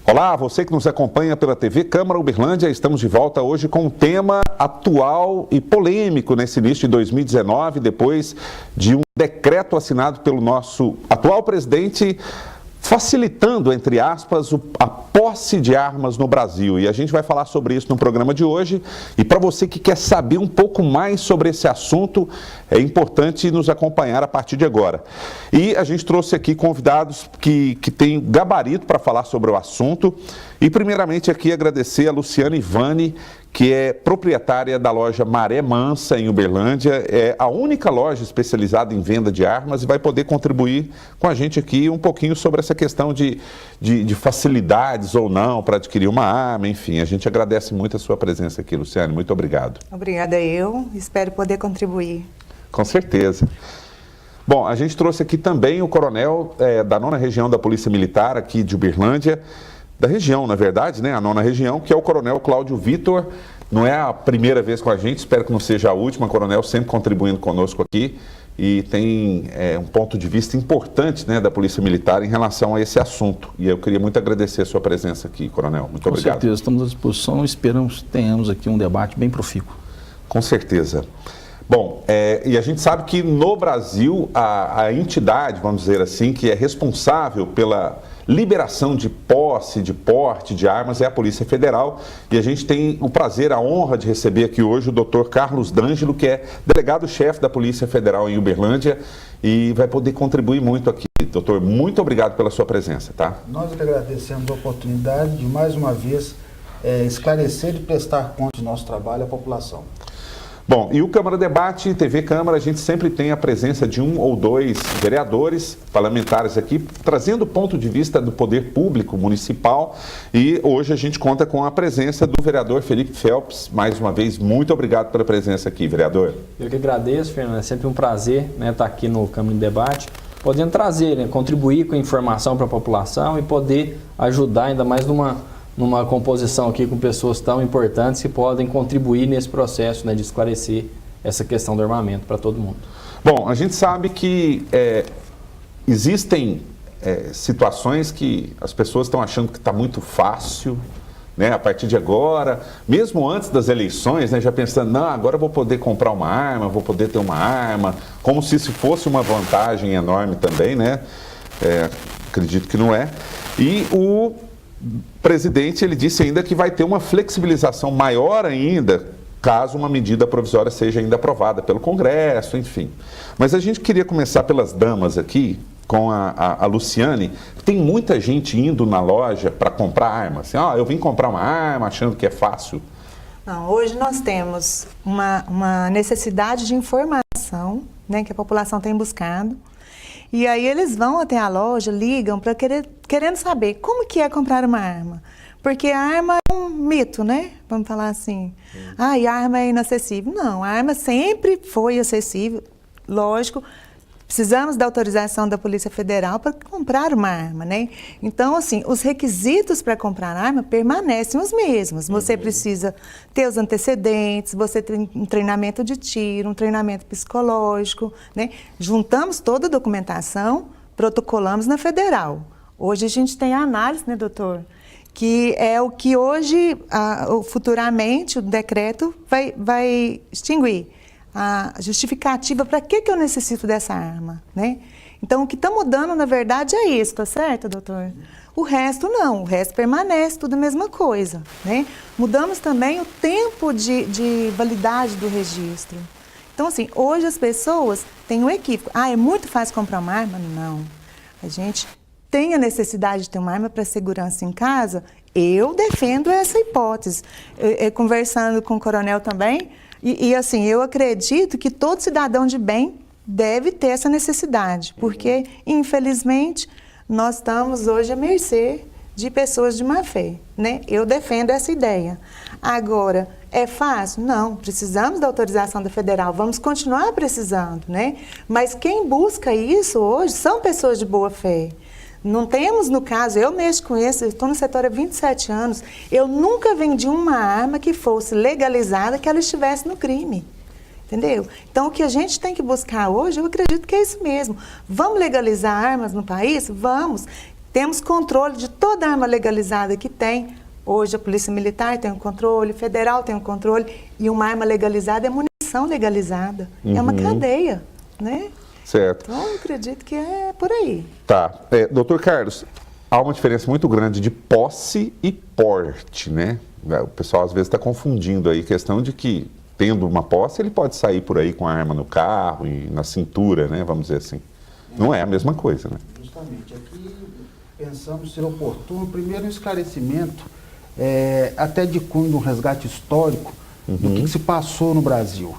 Olá, você que nos acompanha pela TV Câmara Uberlândia, estamos de volta hoje com um tema atual e polêmico nesse início de 2019, depois de um decreto assinado pelo nosso atual presidente, facilitando, entre aspas, a posse de armas no Brasil. E a gente vai falar sobre isso no programa de hoje. E para você que quer saber um pouco mais sobre esse assunto, é importante nos acompanhar a partir de agora. E a gente trouxe aqui convidados que têm gabarito para falar sobre o assunto. E primeiramente aqui agradecer a Luciana Ivani, que é proprietária da loja Maré Mansa, em Uberlândia. É a única loja especializada em venda de armas e vai poder contribuir com a gente aqui um pouquinho sobre essa questão de facilidades ou não para adquirir uma arma, enfim. A gente agradece muito a sua presença aqui, Luciane. Muito obrigado. Obrigada eu. Espero poder contribuir. Com certeza. Bom, a gente trouxe aqui também o coronel da 9ª Região da Polícia Militar aqui de Uberlândia, da região, na verdade, né? A 9ª Região, que é o coronel Cláudio Vitor. Não é a primeira vez com a gente, espero que não seja a última, coronel sempre contribuindo conosco aqui e tem um ponto de vista importante, né, da Polícia Militar em relação a esse assunto. E eu queria muito agradecer a sua presença aqui, coronel. Muito obrigado. Com certeza, estamos à disposição e esperamos que tenhamos aqui um debate bem profícuo. Com certeza. Bom, e a gente sabe que no Brasil a entidade, vamos dizer assim, que é responsável pela liberação de posse, de porte de armas é a Polícia Federal, e a gente tem o prazer, a honra de receber aqui hoje o Dr. Carlos D'Angelo, que é delegado-chefe da Polícia Federal em Uberlândia e vai poder contribuir muito aqui. Doutor, muito obrigado pela sua presença, tá? Nós agradecemos a oportunidade de mais uma vez esclarecer e prestar conta do nosso trabalho à população. Bom, e o Câmara Debate, TV Câmara, a gente sempre tem a presença de um ou dois vereadores parlamentares aqui, trazendo o ponto de vista do poder público municipal, e hoje a gente conta com a presença do vereador Felipe Phelps. Mais uma vez, muito obrigado pela presença aqui, vereador. Eu que agradeço, Fernando, é sempre um prazer, né, estar aqui no Câmara Debate, podendo trazer, né, contribuir com a informação para a população e poder ajudar ainda mais numa composição aqui com pessoas tão importantes que podem contribuir nesse processo, né, de esclarecer essa questão do armamento para todo mundo. Bom, a gente sabe que existem situações que as pessoas estão achando que está muito fácil, né, a partir de agora, mesmo antes das eleições, né, já pensando, não, agora eu vou poder comprar uma arma, vou poder ter uma arma, como se isso fosse uma vantagem enorme também, né? Acredito que não é. E o presidente, ele disse ainda que vai ter uma flexibilização maior ainda, caso uma medida provisória seja ainda aprovada pelo Congresso, enfim. Mas a gente queria começar pelas damas aqui, com a Luciane. Tem muita gente indo na loja para comprar arma, assim, eu vim comprar uma arma achando que é fácil. Não, hoje nós temos uma necessidade de informação, né, que a população tem buscado. E aí eles vão até a loja, ligam para querendo saber como que é comprar uma arma. Porque a arma é um mito, né? Vamos falar assim. E a arma é inacessível. Não, a arma sempre foi acessível, lógico. Precisamos da autorização da Polícia Federal para comprar uma arma, né? Então, assim, os requisitos para comprar arma permanecem os mesmos. Você precisa ter os antecedentes, você tem um treinamento de tiro, um treinamento psicológico, né? Juntamos toda a documentação, protocolamos na Federal. Hoje a gente tem a análise, né, doutor? Que é o que hoje, futuramente, o decreto vai extinguir. A justificativa para que eu necessito dessa arma, né? Então, o que está mudando, na verdade, é isso, tá certo, doutor? O resto não, o resto permanece, tudo a mesma coisa, né? Mudamos também o tempo de validade do registro. Então, assim, hoje as pessoas têm um equívoco. É muito fácil comprar uma arma? Não. A gente tem a necessidade de ter uma arma para segurança em casa? Eu defendo essa hipótese. Conversando com o coronel também, e assim, eu acredito que todo cidadão de bem deve ter essa necessidade, porque, infelizmente, nós estamos hoje à mercê de pessoas de má fé, né? Eu defendo essa ideia. Agora, é fácil? Não, precisamos da autorização da Federal, vamos continuar precisando, né? Mas quem busca isso hoje são pessoas de boa fé. Não temos, no caso, eu mexo com isso, eu estou no setor há 27 anos, eu nunca vendi uma arma que fosse legalizada, que ela estivesse no crime. Entendeu? Então, o que a gente tem que buscar hoje, eu acredito que é isso mesmo. Vamos legalizar armas no país? Vamos. temos controle de toda arma legalizada que tem. Hoje a Polícia Militar tem um controle, Federal tem um controle, e uma arma legalizada é munição legalizada. É uma cadeia, né? Certo. Então, eu acredito que é por aí. Tá. Doutor Carlos, há uma diferença muito grande de posse e porte, né? O pessoal às vezes está confundindo aí, questão de que, tendo uma posse, ele pode sair por aí com a arma no carro e na cintura, né? Vamos dizer assim. Não é a mesma coisa, né? Justamente. Aqui pensamos ser oportuno, primeiro, um esclarecimento, até de cunho de um resgate histórico do que se passou no Brasil.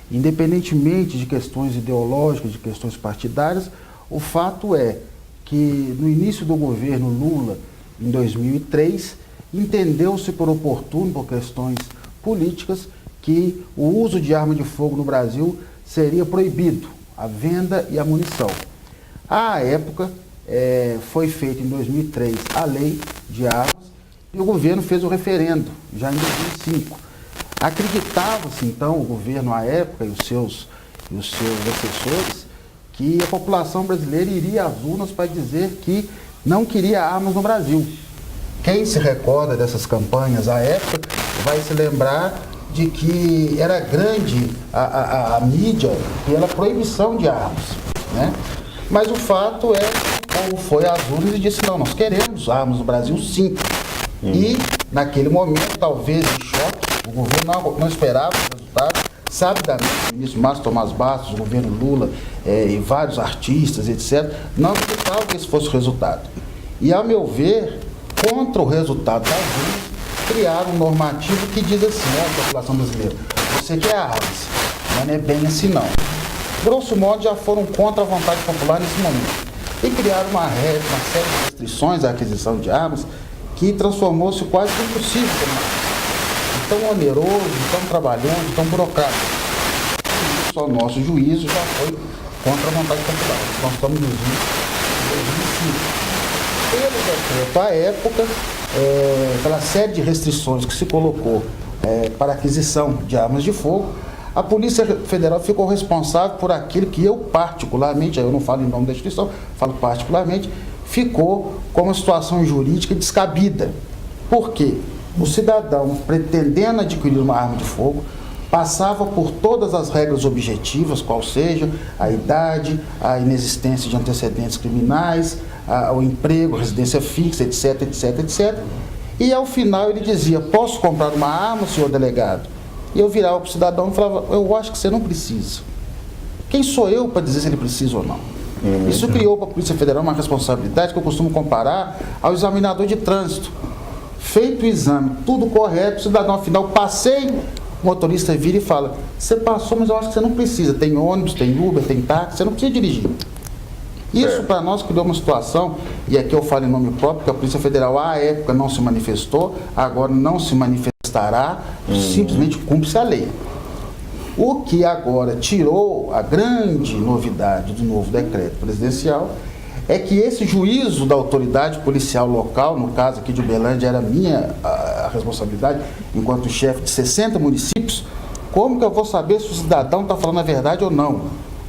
Independentemente de questões ideológicas, de questões partidárias, o fato é que no início do governo Lula, em 2003, entendeu-se por oportuno, por questões políticas, que o uso de arma de fogo no Brasil seria proibido, a venda e a munição. À época, foi feita em 2003 a lei de armas e o governo fez o referendo, já em 2005. Acreditava-se, então, o governo à época e os seus assessores, que a população brasileira iria às urnas para dizer que não queria armas no Brasil. Quem se recorda dessas campanhas à época vai se lembrar de que era grande a mídia pela proibição de armas, né? Mas o fato é que o povo foi às urnas e disse, não, nós queremos armas no Brasil sim. E naquele momento, talvez em choque, o governo não esperava o resultado. Sabidamente, o ministro Márcio Tomás Bastos, o governo Lula e vários artistas, etc., não acreditavam que esse fosse o resultado. E, ao meu ver, contra o resultado das urnas, criaram um normativo que diz assim, a população brasileira, você quer armas, mas não é bem assim não. Grosso modo, já foram contra a vontade popular nesse momento. E criaram uma série de restrições à aquisição de armas que transformou-se quase impossível tão oneroso, tão trabalhoso, tão burocrático. Isso, ao nosso juízo, já foi contra a vontade popular. Nós estamos nos em 2005. Pelo decreto, à época, pela série de restrições que se colocou para a aquisição de armas de fogo, a Polícia Federal ficou responsável por aquilo que eu particularmente, eu não falo em nome da instituição, falo particularmente, ficou com uma situação jurídica descabida. Por quê? O cidadão, pretendendo adquirir uma arma de fogo, passava por todas as regras objetivas, qual seja a idade, a inexistência de antecedentes criminais, o emprego, a residência fixa, etc, etc, etc. E ao final ele dizia, posso comprar uma arma, senhor delegado? E eu virava para o cidadão e falava, eu acho que você não precisa. Quem sou eu para dizer se ele precisa ou não? Isso criou para a Polícia Federal uma responsabilidade que eu costumo comparar ao examinador de trânsito. Feito o exame, tudo correto, o cidadão, afinal, passei, o motorista vira e fala, você passou, mas eu acho que você não precisa, tem ônibus, tem Uber, tem táxi, você não precisa dirigir. Isso para nós criou uma situação, e aqui eu falo em nome próprio, que a Polícia Federal à época não se manifestou, agora não se manifestará, simplesmente cumpre-se a lei. O que agora tirou a grande novidade do novo decreto presidencial é que esse juízo da autoridade policial local, no caso aqui de Uberlândia, era minha a responsabilidade, enquanto chefe de 60 municípios, como que eu vou saber se o cidadão está falando a verdade ou não?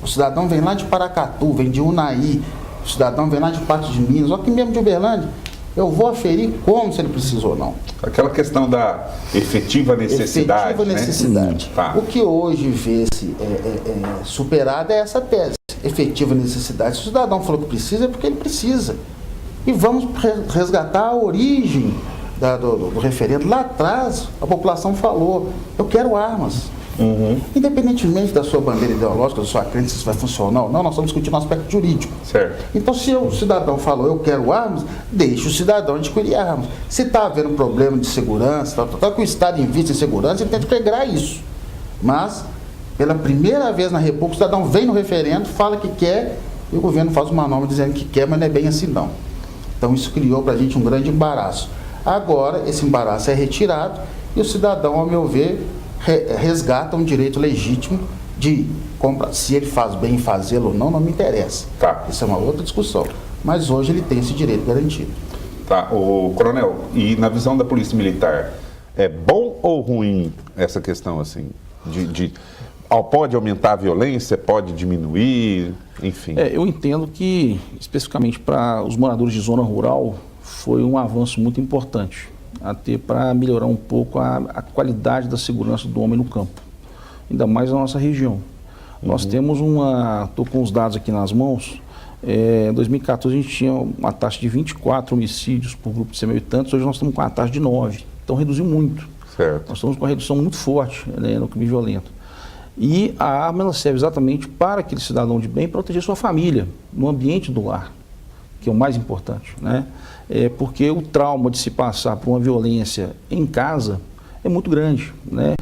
O cidadão vem lá de Paracatu, vem de Unai, o cidadão vem lá de Patos de Minas, ou aqui mesmo de Uberlândia. Eu vou aferir como se ele precisa ou não. Aquela questão da efetiva necessidade. Efetiva necessidade. Tá. O que hoje vê-se superado é essa tese. Efetiva necessidade. Se o cidadão falou que precisa, é porque ele precisa. E vamos resgatar a origem do referendo. Lá atrás, a população falou, eu quero armas. Independentemente da sua bandeira ideológica, da sua crença, se isso vai funcionar ou não, nós estamos discutindo o aspecto jurídico. Certo. Então, se o cidadão falou, eu quero armas, deixe o cidadão adquirir armas. Se está havendo problema de segurança, está que o Estado invista em segurança, ele tem que integrar isso. Mas, pela primeira vez na República, o cidadão vem no referendo, fala que quer, e o governo faz uma norma dizendo que quer, mas não é bem assim não. Então, isso criou para a gente um grande embaraço. Agora, esse embaraço é retirado e o cidadão, ao meu ver, resgata um direito legítimo de comprar. Se ele faz bem em fazê-lo ou não, não me interessa. Tá. Isso é uma outra discussão. Mas hoje ele tem esse direito garantido. Tá, o coronel, e na visão da Polícia Militar, é bom ou ruim essa questão assim? pode aumentar a violência, pode diminuir, enfim? Eu entendo que, especificamente para os moradores de zona rural, foi um avanço muito importante, até para melhorar um pouco a qualidade da segurança do homem no campo, ainda mais na nossa região. Nós temos estou com os dados aqui nas mãos, em 2014 a gente tinha uma taxa de 24 homicídios por grupo de 100 mil habitantes, hoje nós estamos com uma taxa de 9, então reduziu muito. Certo. Nós estamos com uma redução muito forte, né, no crime violento. E a arma ela serve exatamente para aquele cidadão de bem proteger sua família, no ambiente do lar, que é o mais importante, né? Porque o trauma de se passar por uma violência em casa é muito grande, né?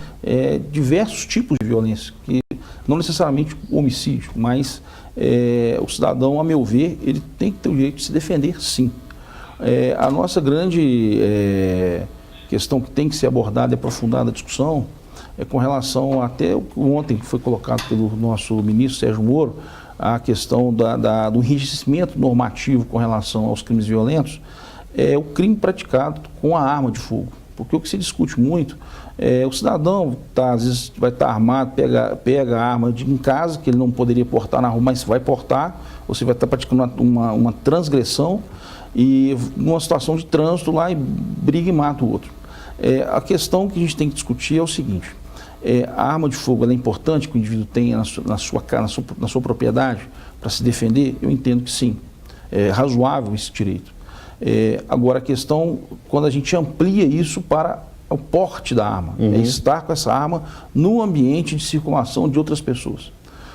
Diversos tipos de violência, que não necessariamente homicídio, mas o cidadão, a meu ver, ele tem que ter o direito de se defender, sim. A nossa grande questão que tem que ser abordada e aprofundada a discussão é com relação até o que ontem foi colocado pelo nosso ministro Sérgio Moro, a questão do enrijecimento normativo com relação aos crimes violentos, o crime praticado com a arma de fogo. Porque o que se discute muito o cidadão às vezes vai estar armado, pega a arma em casa, que ele não poderia portar na rua, mas vai portar, você vai estar praticando uma transgressão e numa situação de trânsito lá e briga e mata o outro. A questão que a gente tem que discutir é o seguinte: a arma de fogo ela é importante que o indivíduo tenha na sua casa, na sua propriedade, para se defender? Eu entendo que sim, é razoável esse direito. Agora a questão, quando a gente amplia isso para o porte da arma, estar com essa arma no ambiente de circulação de outras pessoas.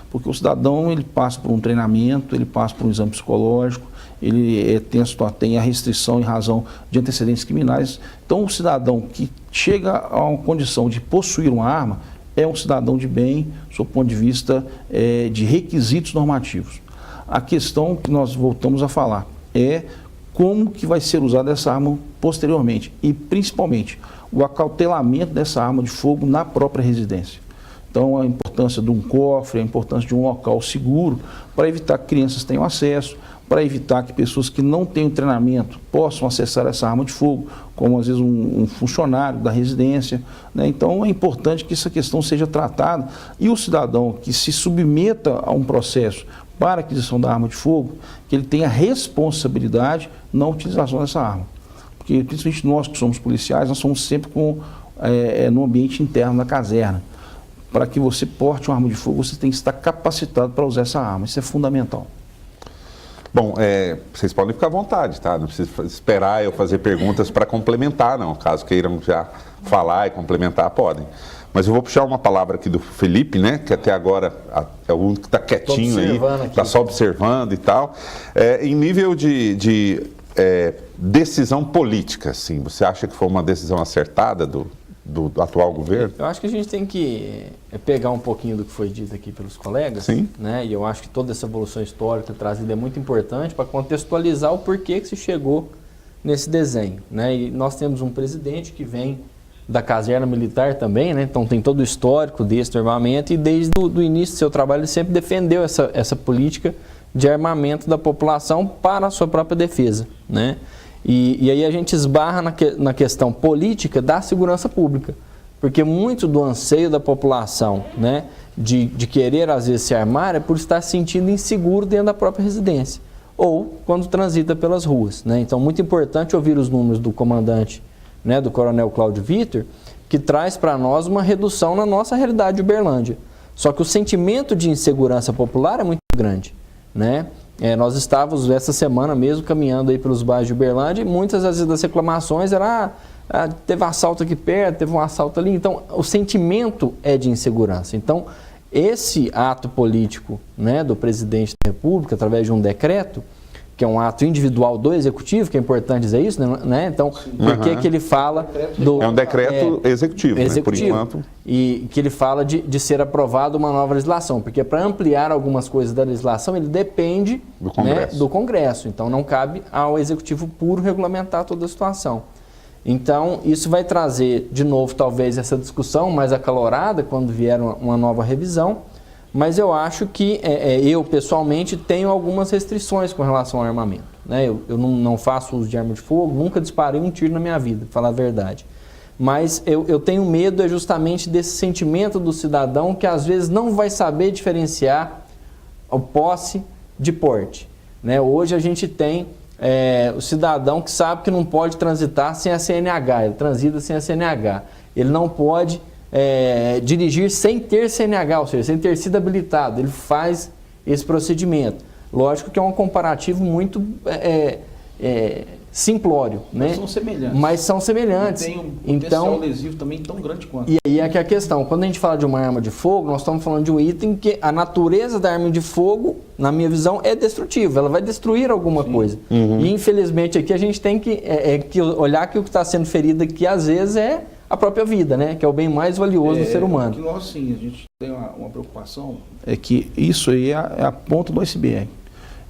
Porque o cidadão ele passa por um treinamento, ele passa por um exame psicológico, ele tem a restrição em razão de antecedentes criminais. Então o cidadão que chega a uma condição de possuir uma arma é um cidadão de bem, do ponto de vista de requisitos normativos. A questão que nós voltamos a falar é como que vai ser usada essa arma posteriormente e principalmente o acautelamento dessa arma de fogo na própria residência. Então a importância de um cofre, a importância de um local seguro para evitar que crianças tenham acesso, para evitar que pessoas que não tenham treinamento possam acessar essa arma de fogo, como às vezes um funcionário da residência, né? Então é importante que essa questão seja tratada e o cidadão que se submeta a um processo para a aquisição da arma de fogo, que ele tenha responsabilidade na utilização dessa arma. Porque principalmente nós que somos policiais, nós somos sempre no ambiente interno da caserna. Para que você porte uma arma de fogo, você tem que estar capacitado para usar essa arma, isso é fundamental. Bom, vocês podem ficar à vontade, tá? Não precisa esperar eu fazer perguntas para complementar, não. Caso queiram já falar e complementar, podem. Mas eu vou puxar uma palavra aqui do Felipe, né? Que até agora é o único que está quietinho aí, está só observando e tal. Em nível de decisão política, assim, você acha que foi uma decisão acertada do atual governo? Eu acho que a gente tem que pegar um pouquinho do que foi dito aqui pelos colegas, sim, né? E eu acho que toda essa evolução histórica trazida é muito importante para contextualizar o porquê que se chegou nesse desenho, né? E nós temos um presidente que vem da caserna militar também, né? Então tem todo o histórico desse armamento e desde o início do seu trabalho ele sempre defendeu essa política de armamento da população para a sua própria defesa, né? E aí a gente esbarra na questão política da segurança pública, porque muito do anseio da população, né, de querer às vezes se armar é por estar se sentindo inseguro dentro da própria residência ou quando transita pelas ruas, né? Então muito importante ouvir os números do comandante, né, do coronel Cláudio Vitor, que traz para nós uma redução na nossa realidade de Uberlândia. Só que o sentimento de insegurança popular é muito grande, né? Nós estávamos essa semana mesmo caminhando aí pelos bairros de Uberlândia e muitas vezes das reclamações era teve assalto aqui perto, teve um assalto ali. Então o sentimento é de insegurança. Então esse ato político, né, do presidente da República através de um decreto, que é um ato individual do executivo, que é importante dizer isso, né? Então, por que ele fala do... É um decreto executivo, né? Por enquanto. E que ele fala de ser aprovada uma nova legislação, porque para ampliar algumas coisas da legislação, ele depende do Congresso. Então, não cabe ao executivo puro regulamentar toda a situação. Então, isso vai trazer, de novo, talvez essa discussão mais acalorada quando vier uma nova revisão, mas eu acho que eu, pessoalmente, tenho algumas restrições com relação ao armamento, né? Eu não faço uso de arma de fogo, nunca disparei um tiro na minha vida, para falar a verdade. Mas eu tenho medo justamente desse sentimento do cidadão que às vezes não vai saber diferenciar o posse de porte, né? Hoje a gente tem o cidadão que sabe que não pode transitar sem a CNH, ele transita sem a CNH. Ele não pode dirigir sem ter CNH, ou seja, sem ter sido habilitado. Ele faz esse procedimento. Lógico que é um comparativo muito simplório, né? Mas são semelhantes. Tem um potencial lesivo também tão grande quanto. E aí é que a questão, quando a gente fala de uma arma de fogo, nós estamos falando de um item que a natureza da arma de fogo, na minha visão, é destrutiva. Ela vai destruir alguma coisa. E infelizmente aqui a gente tem que olhar que o que está sendo ferido aqui às vezes é a própria vida, né? Que é o bem mais valioso do ser humano. Que nós, sim, a gente tem uma preocupação, é que isso aí é a ponta do iceberg.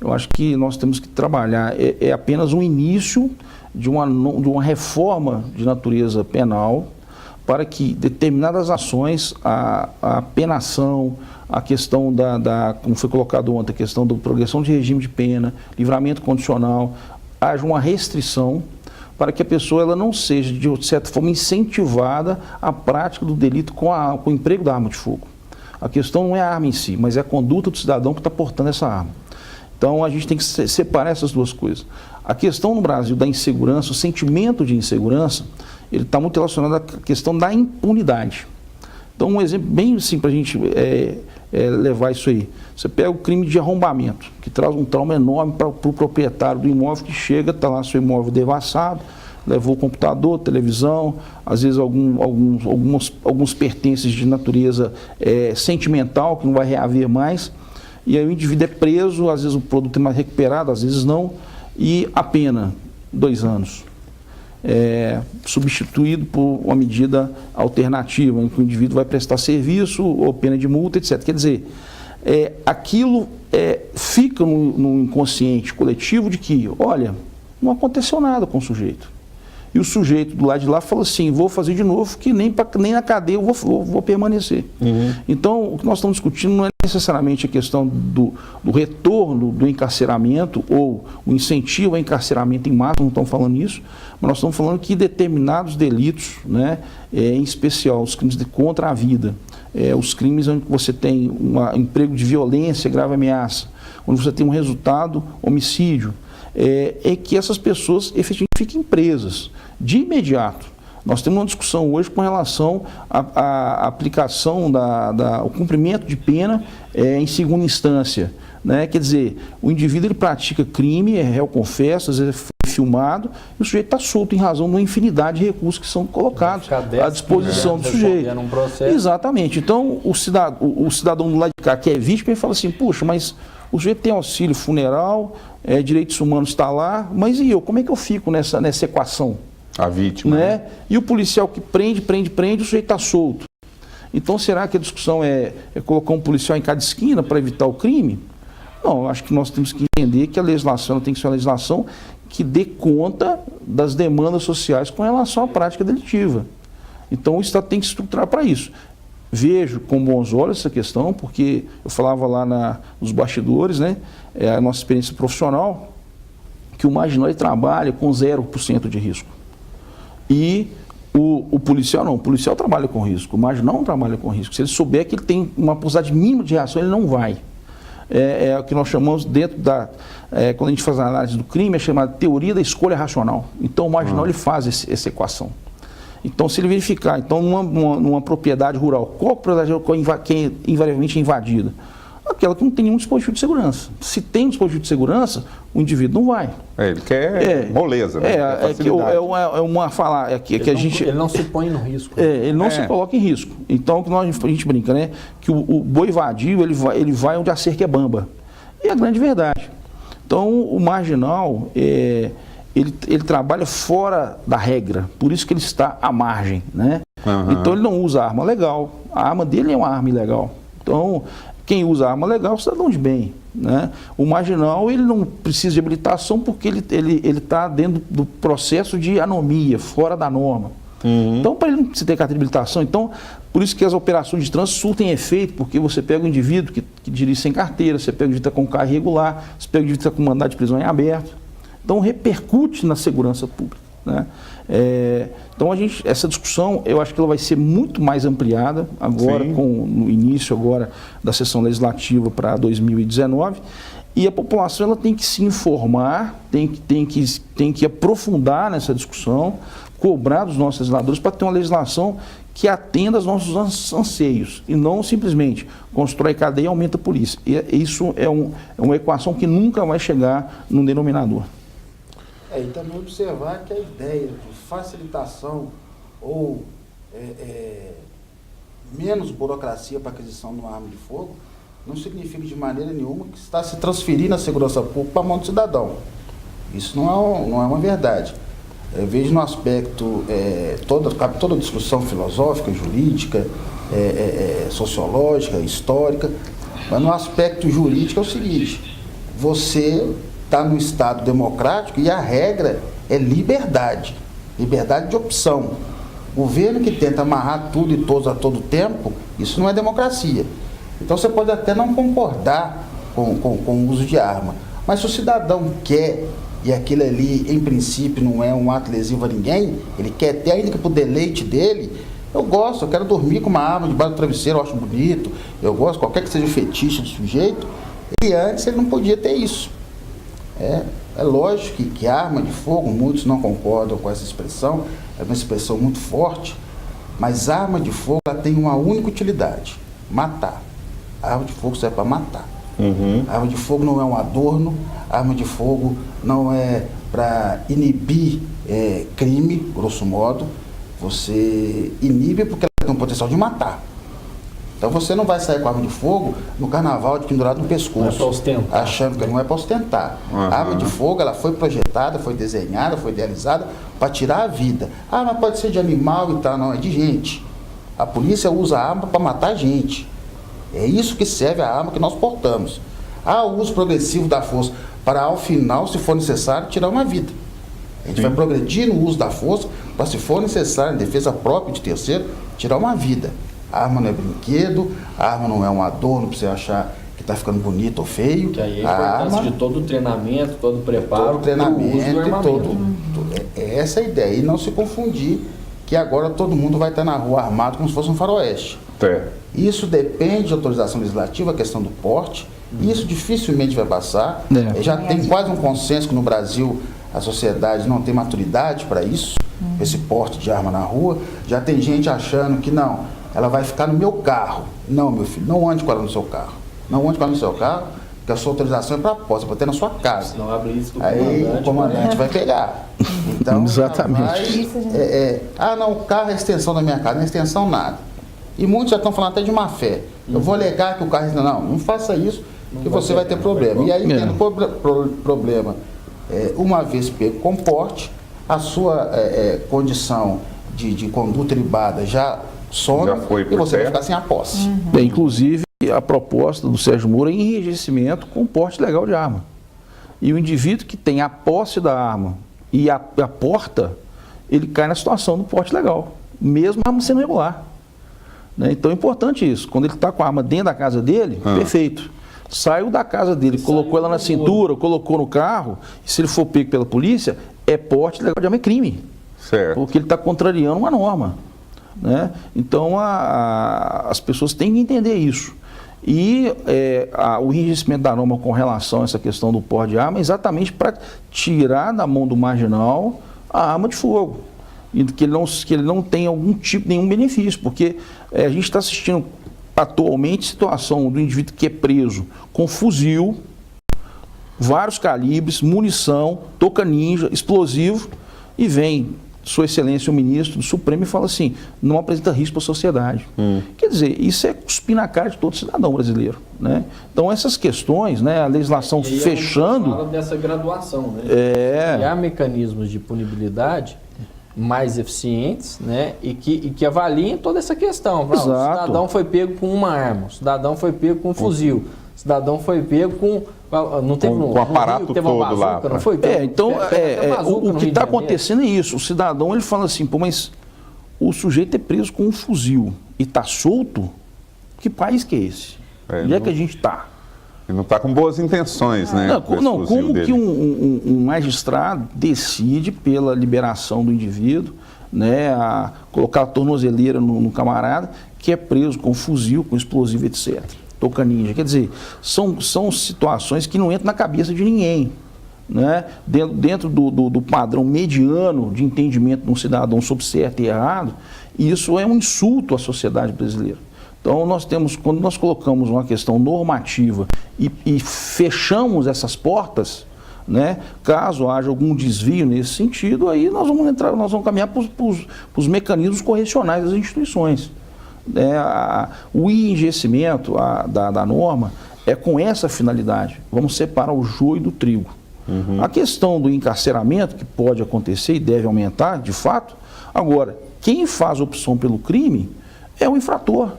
Eu acho que nós temos que trabalhar, é apenas um início de uma reforma de natureza penal para que determinadas ações, a penação, a questão como foi colocado ontem, a questão da progressão de regime de pena, livramento condicional, haja uma restrição para que a pessoa ela não seja, de certa forma, incentivada à prática do delito com o emprego da arma de fogo. A questão não é a arma em si, mas é a conduta do cidadão que está portando essa arma. Então, a gente tem que separar essas duas coisas. A questão no Brasil da insegurança, o sentimento de insegurança, ele está muito relacionado à questão da impunidade. Então, um exemplo bem assim para a gente levar isso aí. Você pega o crime de arrombamento, que traz um trauma enorme para o proprietário do imóvel que chega, está lá seu imóvel devassado, levou computador, televisão, às vezes alguns pertences de natureza sentimental, que não vai reaver mais. E aí o indivíduo é preso, às vezes o produto é mais recuperado, às vezes não, e a pena, 2 anos. Substituído por uma medida alternativa, em que o indivíduo vai prestar serviço ou pena de multa, etc. Quer dizer, aquilo fica no inconsciente coletivo de que, olha, não aconteceu nada com o sujeito. E o sujeito do lado de lá fala assim, vou fazer de novo, que nem na cadeia eu vou permanecer. Então, o que nós estamos discutindo não é necessariamente a questão do retorno do encarceramento ou o incentivo ao encarceramento em massa, não estamos falando isso, mas nós estamos falando que determinados delitos, né, em especial os crimes contra a vida, os crimes onde você tem um emprego de violência, grave ameaça, onde você tem um resultado homicídio, que essas pessoas efetivamente fiquem presas de imediato. Nós temos uma discussão hoje com relação à aplicação o cumprimento de pena em segunda instância, né? Quer dizer, o indivíduo ele pratica crime, é réu confesso, às vezes foi filmado, e o sujeito está solto em razão de uma infinidade de recursos que são colocados à disposição do sujeito. Exatamente. Então, o cidadão do lado de cá que é vítima, ele fala assim, puxa, mas o sujeito tem auxílio funeral, direitos humanos está lá, mas e eu? Como é que eu fico nessa equação? A vítima. Né? E o policial que prende, o sujeito está solto. Então, será que a discussão é colocar um policial em cada esquina para evitar o crime? Não, eu acho que nós temos que entender que a legislação tem que ser uma legislação que dê conta das demandas sociais com relação à prática delitiva. Então, o Estado tem que se estruturar para isso. Vejo com bons olhos essa questão, porque eu falava lá nos bastidores, né, a nossa experiência profissional, que o marginal trabalha com 0% de risco. E o policial não, o policial trabalha com risco, o marginal não trabalha com risco. Se ele souber que ele tem uma possibilidade mínima de reação, ele não vai. É o que nós chamamos dentro quando a gente faz a análise do crime, é chamada teoria da escolha racional. Então o marginal ele faz essa equação. Então se ele verificar, então numa propriedade rural, qual propriedade rural que é invariavelmente invadida? Aquela que não tem nenhum dispositivo de segurança. Se tem um dispositivo de segurança, o indivíduo não vai. Ele quer moleza, né? Ele não se põe no risco. Ele não se coloca em risco. Então, a gente brinca, né? Que o boi vadio, ele vai onde a cerca é bamba. E é a grande verdade. Então, o marginal, ele trabalha fora da regra. Por isso que ele está à margem, né? Então, ele não usa arma legal. A arma dele é uma arma ilegal. Então, quem usa arma legal é o cidadão de bem, né? O marginal, ele não precisa de habilitação porque ele está dentro do processo de anomia, fora da norma. Então, para ele não ter carteira de habilitação, então, por isso que as operações de trânsito surtem efeito, porque você pega um indivíduo que dirige sem carteira, você pega um indivíduo que está com carro irregular, você pega um indivíduo que está com mandado de prisão em aberto. Então, repercute na segurança pública. né? Então essa discussão, eu acho que ela vai ser muito mais ampliada agora, no início agora da sessão legislativa para 2019, e a população ela tem que se informar, tem que aprofundar nessa discussão, cobrar dos nossos legisladores para ter uma legislação que atenda aos nossos anseios e não simplesmente constrói cadeia e aumenta a polícia. E isso é uma equação que nunca vai chegar num denominador. E também observar que a ideia de facilitação ou menos burocracia para aquisição de uma arma de fogo não significa de maneira nenhuma que está se transferindo a segurança pública para a mão do cidadão. Isso não é uma verdade. Eu vejo no aspecto, toda discussão filosófica, jurídica, sociológica, histórica, mas no aspecto jurídico é o seguinte: você está num Estado democrático e a regra é liberdade de opção. O governo que tenta amarrar tudo e todos a todo tempo, isso não é democracia. Então você pode até não concordar com o uso de arma, mas se o cidadão quer, e aquilo ali, em princípio, não é um ato lesivo a ninguém, ele quer ter, ainda que por deleite dele, eu gosto, eu quero dormir com uma arma debaixo do travesseiro, eu acho bonito, eu gosto, qualquer que seja o fetiche do sujeito, e antes ele não podia ter isso. É lógico que arma de fogo, muitos não concordam com essa expressão, é uma expressão muito forte, mas arma de fogo ela tem uma única utilidade: matar. A arma de fogo serve para matar. A arma de fogo não é um adorno, a arma de fogo não é para inibir crime, grosso modo. Você inibe porque ela tem o potencial de matar. Então você não vai sair com arma de fogo no carnaval de pendurado no pescoço, não é para ostentar, achando que não é para ostentar. A arma de fogo ela foi projetada, foi desenhada, foi idealizada para tirar a vida. Ah, mas pode ser de animal e tal, não, é de gente. A polícia usa a arma para matar gente. É isso que serve a arma que nós portamos. Há o uso progressivo da força para, ao final, se for necessário, tirar uma vida. A gente vai progredir no uso da força para, se for necessário, em defesa própria de terceiro, tirar uma vida. A arma não é brinquedo, a arma não é um adorno para você achar que está ficando bonito ou feio. Que aí é a importância de todo o treinamento, todo o preparo, todo o treinamento, essa é a ideia. E não se confundir que agora todo mundo vai estar na rua armado como se fosse um faroeste. Isso depende de autorização legislativa, a questão do porte. Isso dificilmente vai passar. Já tem quase um consenso que no Brasil a sociedade não tem maturidade para isso, esse porte de arma na rua. Já tem gente achando que não, ela vai ficar no meu carro. Não, meu filho, não ande com ela no seu carro. Não ande com ela no seu carro, porque a sua autorização é para posse, para ter na sua casa. Não abre isso do aí o comandante vai pegar. Então, exatamente. Não, o carro é a extensão da minha casa, não é extensão nada. E muitos já estão falando até de má fé. Eu vou alegar que o carro... Não faça isso, que você vai ter problema. E aí, tendo problema, uma vez pego com porte, a sua condição de conduta ilibada já some e você vai ficar sem a posse. Inclusive, a proposta do Sérgio Moro é enrijecimento com porte legal de arma. E o indivíduo que tem a posse da arma e a porta, ele cai na situação do porte legal, mesmo a arma sendo regular. Então é importante isso. Quando ele está com a arma dentro da casa dele, perfeito. Saiu da casa dele, colocou ela na cintura, colocou no carro, e se ele for pego pela polícia, é porte legal de arma, é crime. Certo. Porque ele está contrariando uma norma. Então as pessoas têm que entender isso. E o enrijecimento da norma com relação a essa questão do porte de arma é exatamente para tirar da mão do marginal a arma de fogo. E que ele não tenha nenhum benefício, porque a gente está assistindo atualmente a situação do indivíduo que é preso com fuzil, vários calibres, munição, touca ninja, explosivo, e vem Sua Excelência o Ministro do Supremo e fala assim: não apresenta risco para a sociedade. Quer dizer, isso é cuspir na cara de todo cidadão brasileiro. Então essas questões, a legislação fechando... Fala dessa graduação, E há mecanismos de punibilidade mais eficientes, e que avaliem toda essa questão. O cidadão foi pego com uma arma, o cidadão foi pego com um fuzil, o cidadão foi pego com... Não teve com o aparato Rio, teve uma todo bazuca, lá. Não foi? O que está acontecendo é isso. O cidadão ele fala assim: mas o sujeito é preso com um fuzil e está solto? Que país que é esse? Onde é que a gente está? Ele não está com boas intenções, né? Não, com esse não, fuzil como dele. que um magistrado decide pela liberação do indivíduo, né, a colocar a tornozeleira no camarada que é preso com fuzil, com explosivo, etc. Toca ninja. Quer dizer, são situações que não entram na cabeça de ninguém. Né? Dentro do padrão mediano de entendimento de um cidadão sobre certo e errado, isso é um insulto à sociedade brasileira. Então, quando nós colocamos uma questão normativa e fechamos essas portas, né, caso haja algum desvio nesse sentido, aí nós vamos caminhar para os mecanismos correcionais das instituições. O enrijecimento da norma é com essa finalidade. Vamos separar o joio do trigo. A questão do encarceramento, que pode acontecer e deve aumentar, de fato. Agora, quem faz opção pelo crime é o infrator.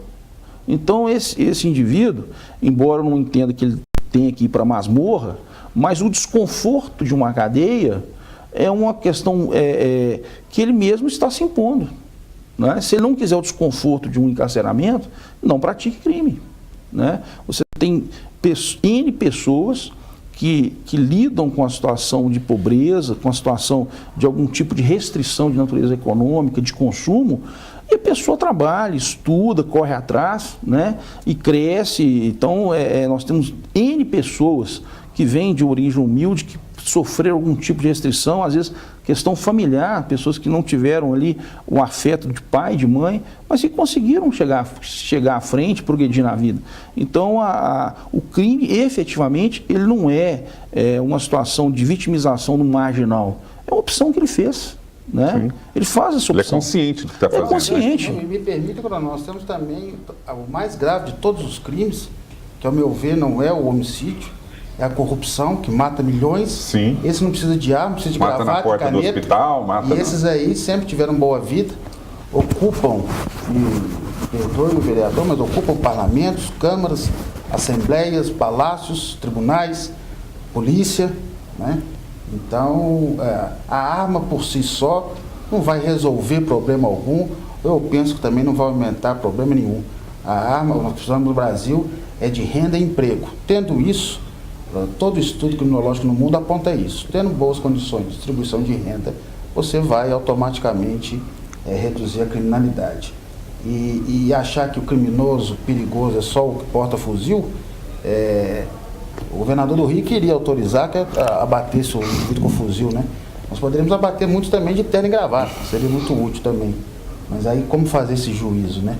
Então, esse indivíduo, embora eu não entenda que ele tenha que ir para a masmorra, mas o desconforto de uma cadeia é uma questão que ele mesmo está se impondo. Né? Se ele não quiser o desconforto de um encarceramento, não pratique crime. Né? Você tem N pessoas que lidam com a situação de pobreza, com a situação de algum tipo de restrição de natureza econômica, de consumo, e a pessoa trabalha, estuda, corre atrás, né, e cresce. Então, nós temos N pessoas que vêm de origem humilde, que sofreram algum tipo de restrição, às vezes questão familiar, pessoas que não tiveram ali o afeto de pai, de mãe, mas que conseguiram chegar à frente, progredir na vida. Então, o crime, efetivamente, ele não é uma situação de vitimização no marginal, é uma opção que ele fez. Né? Ele faz essa opção. Ele é consciente do que está fazendo. É consciente. Me permita, nós temos também o mais grave de todos os crimes, que ao meu ver não é o homicídio, é a corrupção, que mata milhões. Sim. Esse não precisa de arma, precisa de mata gravata, na porta caneta. do hospital, mata. E esses aí sempre tiveram boa vida, ocupam, perdoe o vereador, mas ocupam parlamentos, câmaras, assembleias, palácios, tribunais, polícia, né? Então, a arma por si só não vai resolver problema algum. Eu penso que também não vai aumentar problema nenhum. A arma, nós precisamos no Brasil, é de renda e emprego. Tendo isso, todo estudo criminológico no mundo aponta isso. Tendo boas condições de distribuição de renda, você vai automaticamente reduzir a criminalidade. E achar que o criminoso perigoso é só o que porta fuzil, o governador do Rio queria autorizar que abatesse o indivíduo com fuzil, né? Nós poderíamos abater muitos também de terno e gravata, seria muito útil também. Mas aí como fazer esse juízo, né?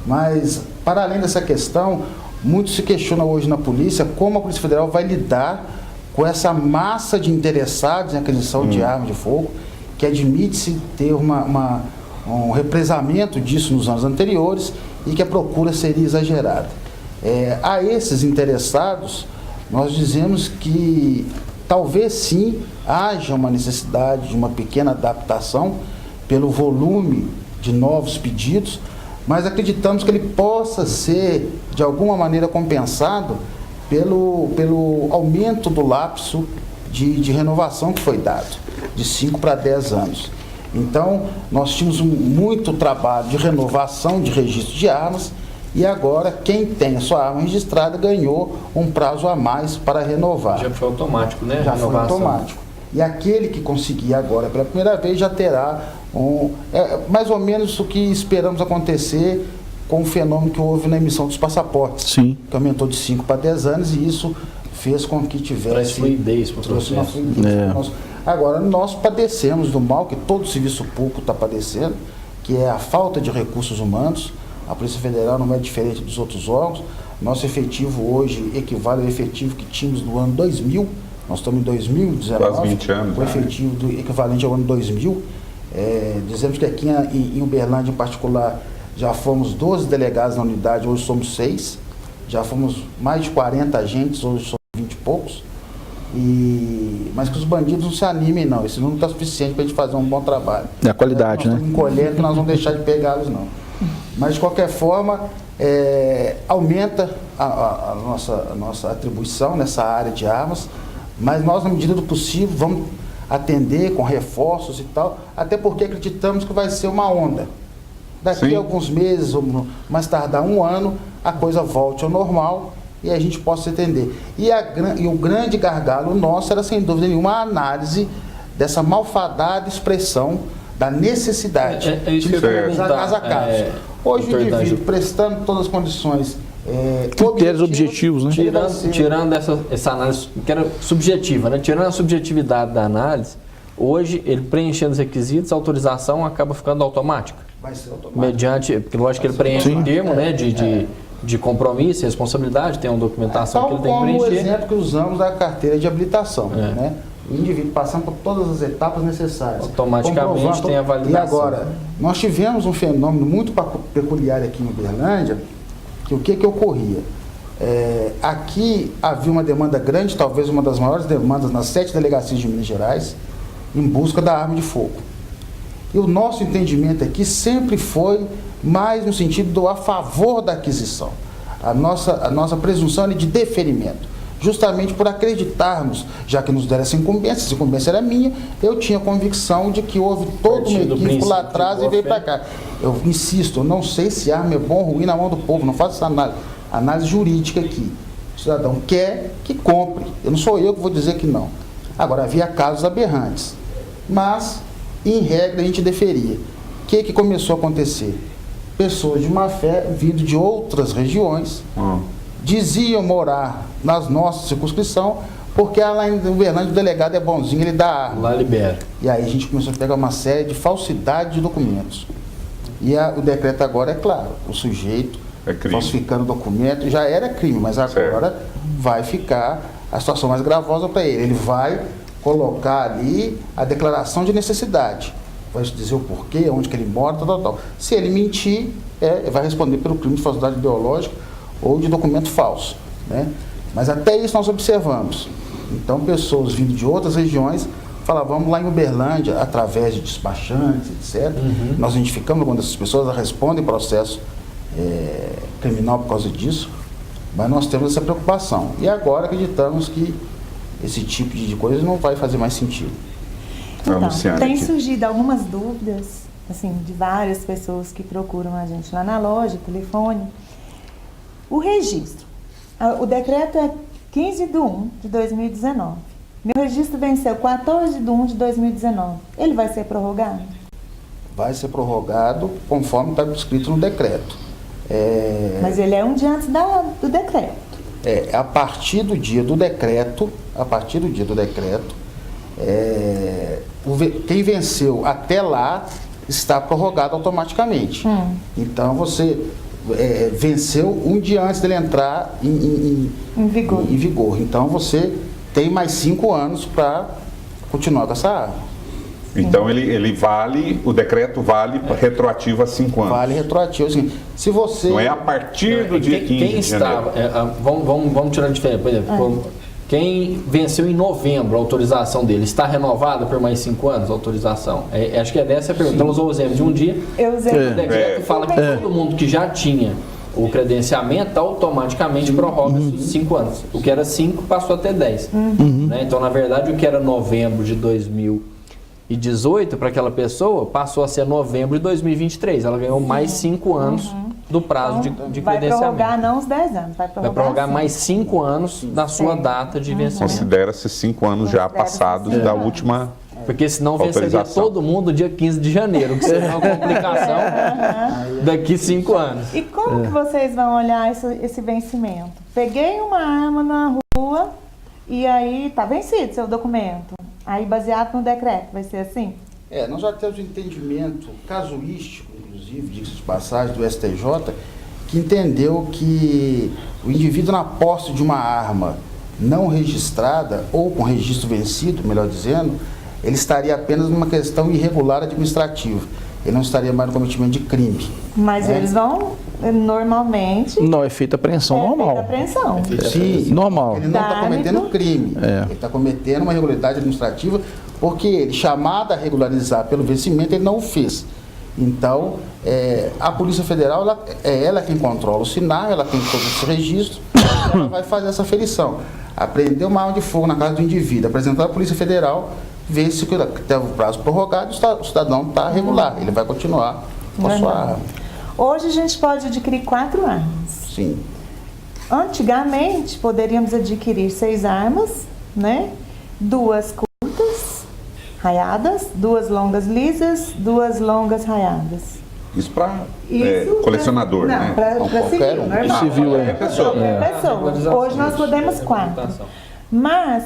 Mas, para além dessa questão, muito se questiona hoje na polícia como a Polícia Federal vai lidar com essa massa de interessados em aquisição de armas de fogo, que admite-se ter um represamento disso nos anos anteriores e que a procura seria exagerada. A esses interessados, nós dizemos que talvez sim haja uma necessidade de uma pequena adaptação pelo volume de novos pedidos, mas acreditamos que ele possa ser de alguma maneira compensado pelo aumento do lapso de renovação que foi dado, de 5 para 10 anos. Então, nós tínhamos muito trabalho de renovação de registro de armas, e agora, quem tem a sua arma registrada ganhou um prazo a mais para renovar. Já foi automático, né? Já foi automático. E aquele que conseguir agora pela primeira vez já terá mais ou menos o que esperamos acontecer com o fenômeno que houve na emissão dos passaportes. Sim. Que aumentou de 5 para 10 anos e isso fez com que tivesse... fluidez para o processo. Agora, nós padecemos do mal que todo o serviço público está padecendo, que é a falta de recursos humanos. A Polícia Federal não é diferente dos outros órgãos. Nosso efetivo hoje equivale ao efetivo que tínhamos no ano 2000. Nós estamos em 2019. Quase 20 anos. O efetivo equivalente ao ano 2000. Dizemos que aqui em Uberlândia, em particular, já fomos 12 delegados na unidade, hoje somos 6. Já fomos mais de 40 agentes, hoje somos 20 e poucos. Mas que os bandidos não se animem, não. Esse número está suficiente para a gente fazer um bom trabalho. É a qualidade, nós né? Estamos encolhendo que nós vamos deixar de pegá-los, não. Mas, de qualquer forma, aumenta a nossa atribuição nessa área de armas, mas nós, na medida do possível, vamos atender com reforços e tal, até porque acreditamos que vai ser uma onda. Daqui a alguns meses, ou mais tardar um ano, a coisa volte ao normal e a gente possa entender. E o grande gargalo nosso era, sem dúvida nenhuma, a análise dessa malfadada expressão da necessidade isso que eu ia perguntar, casa a casa. Hoje o indivíduo, prestando todas as condições critérios objetivos, né? Tirando essa análise que era subjetiva, né? Tirando a subjetividade da análise, hoje ele preenchendo os requisitos, a autorização acaba ficando automática. Vai ser automático. Mediante, porque lógico que ele preenche um termo, né, de compromisso e responsabilidade, tem uma documentação que ele tem que preencher. Como o exemplo que usamos da carteira de habilitação, né? O indivíduo passando por todas as etapas necessárias. Automaticamente tem a validação. E agora, nós tivemos um fenômeno muito peculiar aqui em Uberlândia, que o que ocorria? Aqui havia uma demanda grande, talvez uma das maiores demandas nas 7 delegacias de Minas Gerais, em busca da arma de fogo. E o nosso entendimento aqui sempre foi mais no sentido do a favor da aquisição. A nossa presunção é de deferimento. Justamente por acreditarmos, já que nos deram essa incumbência era minha, eu tinha convicção de que houve todo um equívoco lá atrás e veio para cá. Eu insisto, eu não sei se arma é bom ou ruim na mão do povo, não faço essa análise jurídica aqui. O cidadão quer que compre, não sou eu que vou dizer que não. Agora, havia casos aberrantes, mas, em regra, a gente deferia. O que começou a acontecer? Pessoas de má fé, vindo de outras regiões, diziam morar nas nossas circunscrição, porque lá em Uberlândia o delegado é bonzinho, ele dá arma. Lá libera. E aí a gente começou a pegar uma série de falsidade de documentos. E o decreto agora é claro, o sujeito falsificando documento, já era crime, mas agora vai ficar a situação mais gravosa para ele. Ele vai colocar ali a declaração de necessidade. Vai dizer o porquê, onde que ele mora, tal. Se ele mentir, vai responder pelo crime de falsidade ideológica ou de documento falso, né? Mas até isso nós observamos. Então, pessoas vindo de outras regiões falavam, vamos lá em Uberlândia, através de despachantes, etc. Nós identificamos algumas dessas pessoas, elas respondem processo criminal por causa disso, mas nós temos essa preocupação. E agora acreditamos que esse tipo de coisa não vai fazer mais sentido. Então, tem surgido algumas dúvidas, assim, de várias pessoas que procuram a gente lá na loja, telefone. O registro. O decreto é 15/1/2019. Meu registro venceu 14/1/2019. Ele vai ser prorrogado? Vai ser prorrogado conforme está escrito no decreto. Mas ele é um dia antes do decreto. A partir do dia do decreto, quem venceu até lá está prorrogado automaticamente. Então você venceu um dia antes dele entrar em vigor. Então você tem mais 5 anos para continuar com essa arma. Então ele vale, o decreto vale retroativo a 5 anos. Vale retroativo, assim, se você... Não é a partir do dia 15 quem de janeiro. Vamos tirar a diferença. Por exemplo, quem venceu em novembro a autorização dele, está renovada por mais 5 anos a autorização? Acho que é dessa a pergunta. Então, usou o exemplo de um dia. Eu usei O decreto fala que todo mundo que já tinha o credenciamento automaticamente prorroga esses 5 anos. O que era 5 passou a ter 10. Né? Então, na verdade, o que era novembro de 2018 para aquela pessoa passou a ser novembro de 2023. Ela ganhou mais 5 anos do prazo de credenciamento. Vai prorrogar não os 10 anos, vai prorrogar mais 5 anos da sua data de vencimento. Considera-se 5 anos já passados da última Porque senão venceria todo mundo dia 15 de janeiro, que seria uma complicação daqui 5 anos. E como que vocês vão olhar esse vencimento? Peguei uma arma na rua e aí está vencido seu documento. Aí baseado no decreto, vai ser assim? Nós já temos um entendimento casuístico, inclusive, diga-se de passagem, do STJ, que entendeu que o indivíduo na posse de uma arma não registrada, ou com registro vencido, melhor dizendo, ele estaria apenas numa questão irregular administrativa. Ele não estaria mais no cometimento de crime. Mas eles vão, normalmente... Não, é feita apreensão normal. Apreensão. Sim, normal. Ele não está cometendo crime. Ele está cometendo uma irregularidade administrativa porque ele, chamado a regularizar pelo vencimento, ele não o fez. Então, a Polícia Federal, ela quem controla o SINAR, ela tem todo esse registro, ela vai fazer essa aferição. Apreender uma arma de fogo na casa do indivíduo, apresentar à Polícia Federal, ver se tem o prazo prorrogado, o cidadão está regular, ele vai continuar com a sua arma. Hoje a gente pode adquirir 4 armas. Sim. Antigamente, poderíamos adquirir 6 armas, né? 2 curtas, raiadas, 2 longas lisas, 2 longas raiadas. Isso para Isso colecionador, não, né? para qualquer civil, um. normal. Civil, é. Pessoa. Hoje nós podemos 4. Mas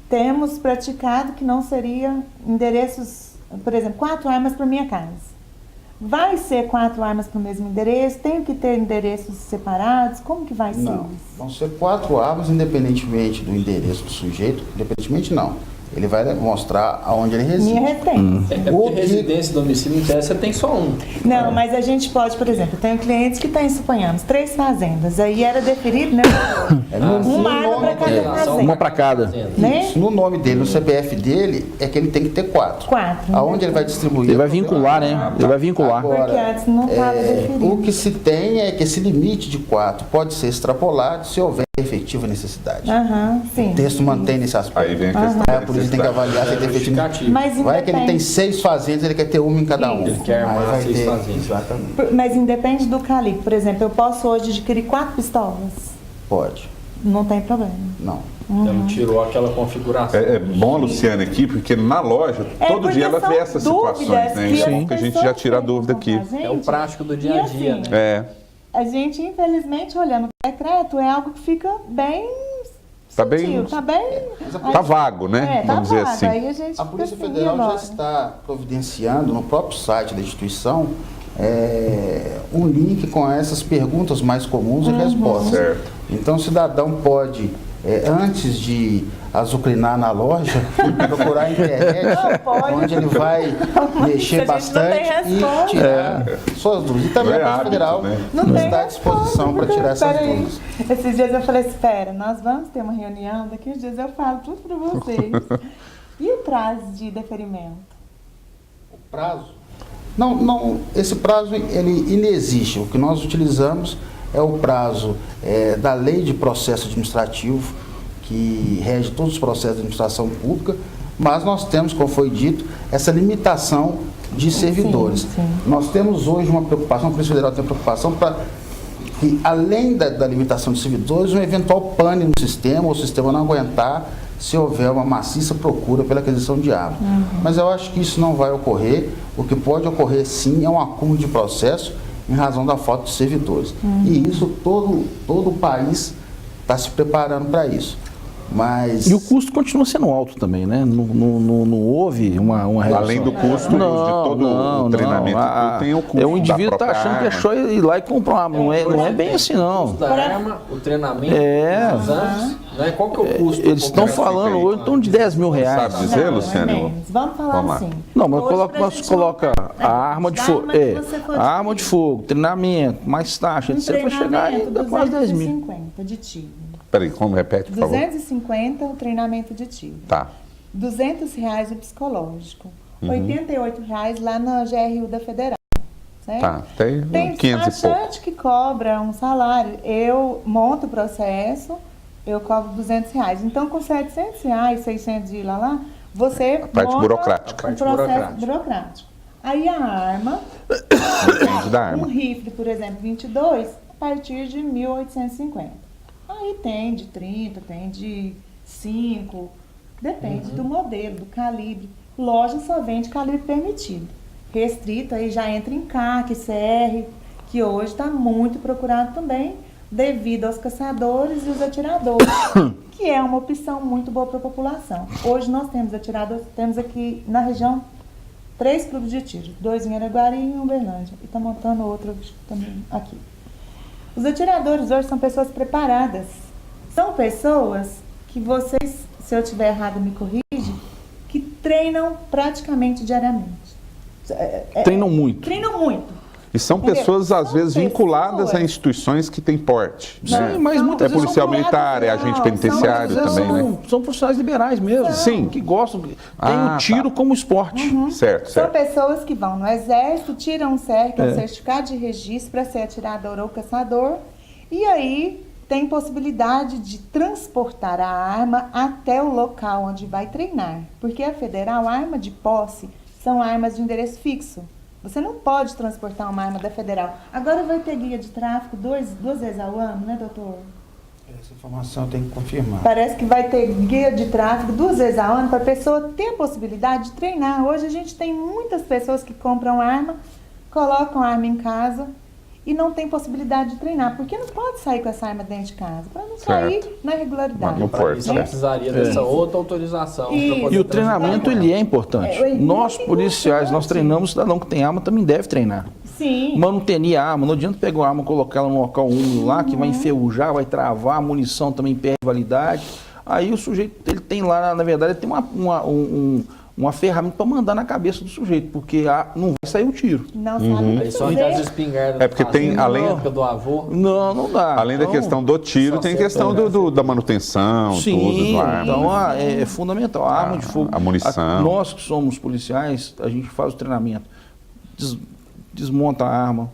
temos praticado que não seria endereços, por exemplo, 4 armas para minha casa. Vai ser 4 armas para o mesmo endereço? Tenho que ter endereços separados? Como que vai ser Não, isso? vão ser 4 armas, independentemente do endereço do sujeito. Independentemente, não. Ele vai mostrar aonde ele reside. Minha residência. É porque residência e domicílio em tese você tem só um. Não, mas a gente pode, por exemplo, eu tenho clientes que têm, suponhamos, 3 fazendas. Aí era definido, né? Uma arma para cada fazenda. Uma para cada. Né? No nome dele, no CPF dele, é que ele tem que ter 4. 4. Aonde ele vai distribuir? Ele vai vincular, né? Ele vai vincular. Porque antes não estava definido. O que se tem é que esse limite de 4 pode ser extrapolado se houver efetiva necessidade. Aham, sim. O texto mantém nesse aspecto. Aí vem a questão Aí da a polícia tem que avaliar se tem efetivo. Justificativo. Mas Vai que ele tem independe, 6 fazendas, ele quer ter uma em cada um. Ele quer Aí armar vai 6 ter. fazendas. Exatamente. mas independe do calibre. Por exemplo, eu posso hoje adquirir 4 pistolas. Pode. Não tem problema. Não. Ela não tirou aquela configuração. É bom a Luciana aqui, porque na loja, todo porque dia ela são vê essas situações, dúvidas né? que Isso as que a gente pessoas já tira a têm dúvida com aqui. a gente. É o prático do dia a E dia, assim, né? É, A gente, infelizmente, olhando o decreto, é algo que fica bem Tá bem- sutil, tá bem... tá vago, né? Tá Vamos dizer vago. assim. Aí a gente A Polícia fica assim, Federal já agora. está providenciando no próprio site da instituição um link com essas perguntas mais comuns e respostas. Certo. Então o cidadão pode, antes de azucrinar na loja, procurar a internet, Não, pode. onde ele vai Se mexer a gente não bastante tem resposta. e tirar suas dúvidas. E também Não é a Polícia hábito, Federal né? Não tem está à disposição para tirar essas Espera aí. dúvidas. Esses dias eu falei, espera, nós vamos ter uma reunião, daqui uns dias eu falo tudo para vocês. E o prazo de deferimento? O prazo? Não, esse prazo ele inexiste. O que nós utilizamos é o prazo da Lei de Processo Administrativo, que rege todos os processos de administração pública, mas nós temos, como foi dito, essa limitação de servidores. sim. Nós temos hoje uma preocupação, a Polícia Federal tem uma preocupação para que, além da limitação de servidores, um eventual pane no sistema, ou o sistema não aguentar, se houver uma maciça procura pela aquisição de armas. Mas eu acho que isso não vai ocorrer. O que pode ocorrer, sim, é um acúmulo de processo em razão da falta de servidores. E isso todo o país está se preparando para isso. Mas E o custo continua sendo alto também, né? Não houve uma redução. Além do custo de todo o treinamento, tem o custo O indivíduo da está própria achando que é arma. só ir lá e comprar uma arma. Não é bem assim, não. Da arma, o treinamento, os anos, né? Qual que é o custo? Eles estão falando hoje em torno de 10 mil reais. Sabe dizer, Não, Luciano? é menos. Vamos falar Vamos lá. assim. Não, mas Hoje, pra nós gente coloca montar a arma de da fogo, arma que você for a arma de fogo, treinamento, mais taxa, Um etc. Vai chegar aí, dá quase 10 mil. 250 de tiro. Peraí, como repete, por favor? 250 o treinamento de tiro. Tá. R$200 o psicológico. R$88 lá na GRU da Federal. Certo? Tá. Tem 500 e pouco. despachante que cobra um salário. Eu monto o processo, eu cobro R$200. Então, com R$700, R$600 de ir lá, você A parte monta burocrática. um processo burocrático. Aí a arma, Depende da um arma. rifle, por exemplo, 22, a partir de 1.850. Aí tem de 30, tem de 5, depende do modelo, do calibre. Loja só vende calibre permitido. Restrito, aí já entra em CAC, CR, que hoje está muito procurado também, devido aos caçadores e os atiradores, que é uma opção muito boa para a população. Hoje nós temos atiradores, temos aqui na região 3 clubes de tiro, 2 em Araguari e 1 em Uberlândia, e está montando outro também aqui. Os atiradores hoje são pessoas preparadas. São pessoas que vocês, se eu estiver errado, me corrige, que treinam praticamente diariamente. Treinam muito. Treinam muito. E são Entendeu? pessoas, às São vezes, vinculadas a pessoas. instituições que têm porte. Sim, né? mas muitas É vezes policial são militar, é agente não, penitenciário são- também, né? São profissionais liberais mesmo. Sim. Que gostam, tem Ah, o tiro tá. como esporte. Certo, São certo. pessoas que vão no exército, tiram um CER, que é um certificado de registro para ser atirador ou caçador, e aí tem possibilidade de transportar a arma até o local onde vai treinar. Porque a federal, a arma de posse, são armas de endereço fixo. Você não pode transportar uma arma da federal. Agora vai ter guia de tráfico duas vezes ao ano, né, doutor? Essa informação eu tenho que confirmar. Parece que vai ter guia de tráfico 2 vezes ao ano para a pessoa ter a possibilidade de treinar. Hoje a gente tem muitas pessoas que compram arma, colocam a arma em casa e não tem possibilidade de treinar, porque não pode sair com essa arma dentro de casa, para não sair na irregularidade. Não pode, Isso precisaria dessa outra autorização. pra E poder E o treinamento, ele é importante. É muito Nós, policiais, nós importante. treinamos, o cidadão que tem arma também deve treinar. Sim. Manutenir a arma, não adianta pegar uma arma e colocar ela num local úmido lá, que vai enferrujar, vai travar, a munição também perde validade. Aí o sujeito, ele tem lá, na verdade, ele tem uma ferramenta para mandar na cabeça do sujeito, porque não vai sair o tiro. Não sabe Aí só fazer. as espingardas. É porque tem, fazendo além- na época do avô. Não dá. Além da Então, questão do tiro, só tem a serve questão da manutenção, tudo, Sim, do arma. então é fundamental. A arma de fogo. a munição. Nós que somos policiais, a gente faz o treinamento. Desmonta a arma,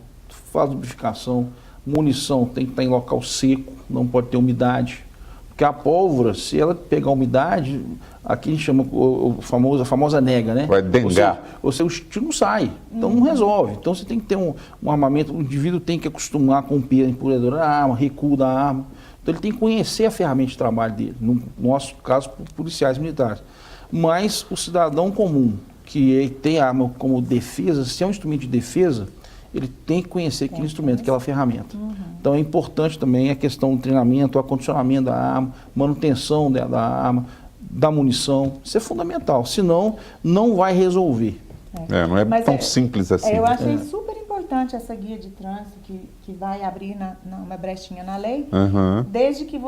faz lubrificação, munição tem que estar em local seco, não pode ter umidade. Porque a pólvora, se ela pegar umidade, aqui a gente chama a famosa nega, né? Vai dengar. Ou seja, o tiro não sai, então não resolve. Então você tem que ter um armamento, o indivíduo tem que acostumar com o peso empunhador da arma, recuo da arma. Então ele tem que conhecer a ferramenta de trabalho dele, no nosso caso, policiais militares. Mas o cidadão comum, que tem a arma como defesa, se é um instrumento de defesa, ele tem que conhecer aquele instrumento, aquela ferramenta. Então é importante também a questão do treinamento, o acondicionamento da arma, manutenção da arma, da munição. Isso é fundamental, senão não vai resolver. Não é Mas tão simples assim. Eu achei super importante essa guia de trânsito que vai abrir uma brechinha na lei. Aham. Desde que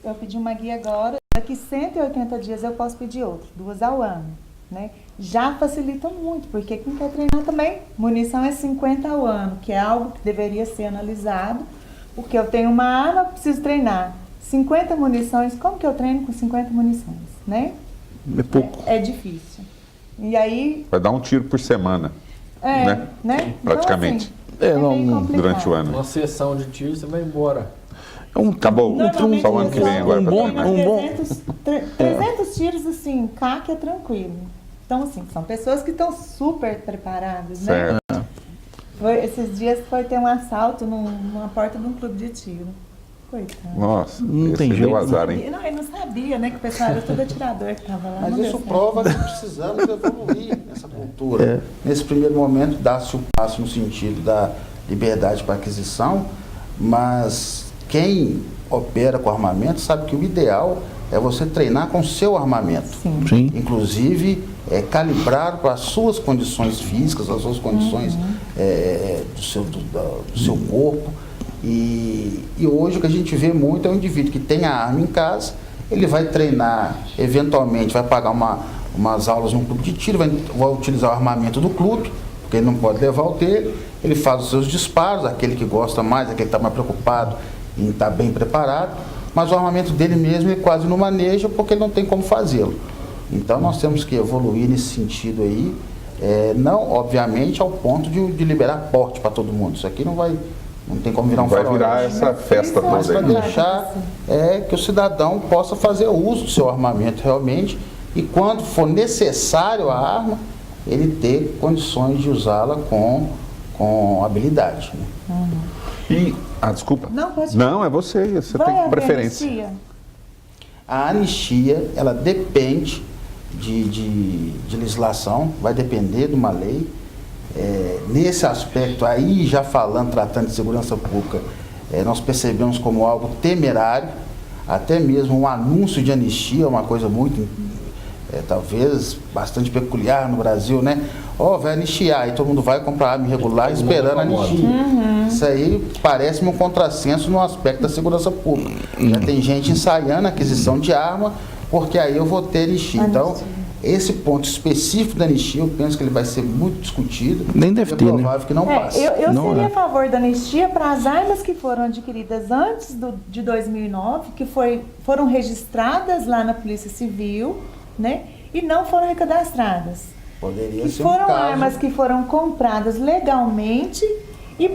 eu pedi uma guia agora, daqui 180 dias eu posso pedir outra, 2 ao ano, né? Já facilita muito, porque quem quer treinar também, munição é 50 ao ano, que é algo que deveria ser analisado, porque eu tenho uma arma, preciso treinar 50 munições, como que eu treino com 50 munições, né? É pouco. É difícil. E aí... Vai dar um tiro por semana, né? Praticamente. Então, assim, Não, complicado. Durante o ano. Uma sessão de tiro, você vai embora. Acabou. Normalmente, Só o ano que vem agora pra tem treinar. 300 tiros, assim, CAC é tranquilo. Então, assim, são pessoas que estão super preparadas, né? Certo. Esses dias foi ter um assalto numa porta de um clube de tiro. Coitado. Nossa, Não esse tem deu jeito, azar, hein? Não, ele não sabia, né? Que o pessoal era todo atirador que estava lá. Mas não isso deu certo. prova que precisamos evoluir nessa cultura. Nesse primeiro momento, dá-se um passo no sentido da liberdade para aquisição, mas quem opera com armamento sabe que o ideal é você treinar com o seu armamento. Sim. Inclusive, calibrar para as suas condições físicas, as suas condições do seu corpo. E hoje o que a gente vê muito é um indivíduo que tem a arma em casa, ele vai treinar, eventualmente vai pagar umas aulas num clube de tiro, vai utilizar o armamento do clube, porque ele não pode levar o dele, ele faz os seus disparos, aquele que gosta mais, aquele que está mais preocupado em estar bem preparado, mas o armamento dele mesmo ele quase não maneja porque ele não tem como fazê-lo. Então nós temos que evoluir nesse sentido aí, não obviamente ao ponto de liberar porte para todo mundo, isso aqui não tem como virar um Vai farol. virar essa festa Mas toda para aí. deixar que o cidadão possa fazer uso do seu armamento realmente e quando for necessário a arma, ele ter condições de usá-la com habilidade. Né? Desculpa. Não, pode Não, é você Vai tem haver preferência. anistia? A anistia, ela depende de legislação, vai depender de uma lei. Nesse aspecto aí, já tratando de segurança pública, nós percebemos como algo temerário, até mesmo um anúncio de anistia, uma coisa muito, talvez, bastante peculiar no Brasil, né? Vai anistiar, e todo mundo vai comprar arma irregular esperando a anistia. Isso aí parece-me um contrassenso no aspecto da segurança pública. Já tem gente ensaiando a aquisição de arma, porque aí eu vou ter anistia. Então, esse ponto específico da anistia, eu penso que ele vai ser muito discutido. Nem deve ter, É né? provável que não passe. Eu Não seria é. a favor da anistia para as armas que foram adquiridas antes de 2009, que foram registradas lá na Polícia Civil, né? E não foram recadastradas. Poderia Que ser foram um caso. armas que foram compradas legalmente e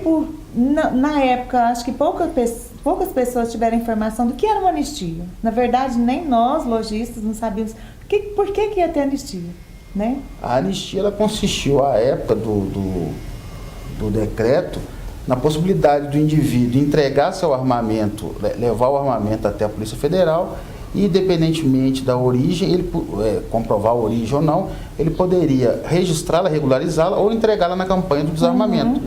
na época, acho que poucas pessoas tiveram informação do que era uma anistia. Na verdade, nem nós, lojistas, não sabíamos por que ia ter anistia, né? A anistia ela consistiu, à época do decreto, na possibilidade do indivíduo entregar seu armamento, levar o armamento até a Polícia Federal, e independentemente da origem, ele comprovar a origem ou não, ele poderia registrá-la, regularizá-la ou entregá-la na campanha do desarmamento.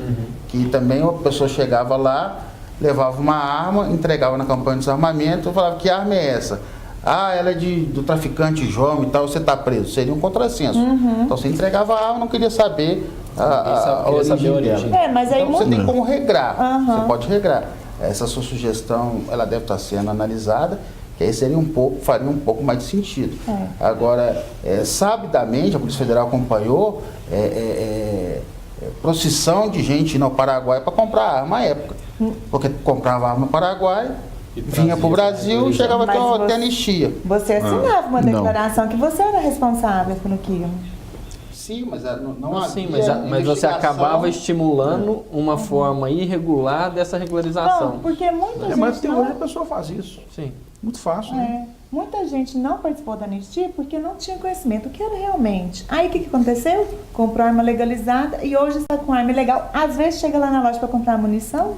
Que também a pessoa chegava lá, levava uma arma, entregava na campanha do desarmamento, falava: que arma é essa? Ah, ela é do traficante João e tal, você está preso. Seria um contrassenso. Então você entregava a arma, não queria saber a origem dela. Mas aí então você tem como regrar, você pode regrar. Essa sua sugestão, ela deve estar sendo analisada, que aí faria um pouco mais de sentido. Agora, sabidamente, a Polícia Federal acompanhou procissão de gente indo ao Paraguai para comprar arma à época. Porque comprava arma no Paraguai, vinha para o Brasil e chegava aqui até anistia. Você assinava uma declaração que você era responsável por aquilo. Sim, mas não Sim, mas você acabava estimulando uma forma irregular dessa regularização. Não, porque muita gente Mas até hoje a pessoa faz isso. Sim. Muito fácil, né? Muita gente não participou da anistia porque não tinha conhecimento. O que era realmente? Aí o que aconteceu? Comprou arma legalizada e hoje está com arma ilegal. Às vezes chega lá na loja para comprar munição.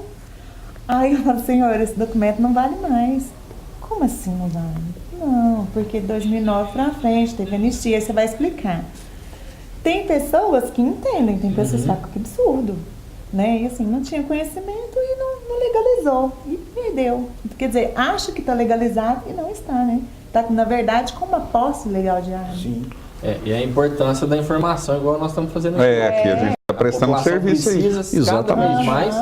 Aí eu falo: senhor, esse documento não vale mais. Como assim não vale? Não, porque 2009 para frente teve anistia. Aí você vai explicar. Tem pessoas que entendem, tem pessoas que falam: que absurdo. Né? E assim, não tinha conhecimento e não legalizou. E perdeu. Quer dizer, acha que está legalizado e não está, né? Está, na verdade, com uma posse legal de arma. Sim. E a importância da informação, igual nós estamos fazendo aqui. Aqui a gente está prestando serviço aí. Precisa cada vez mais,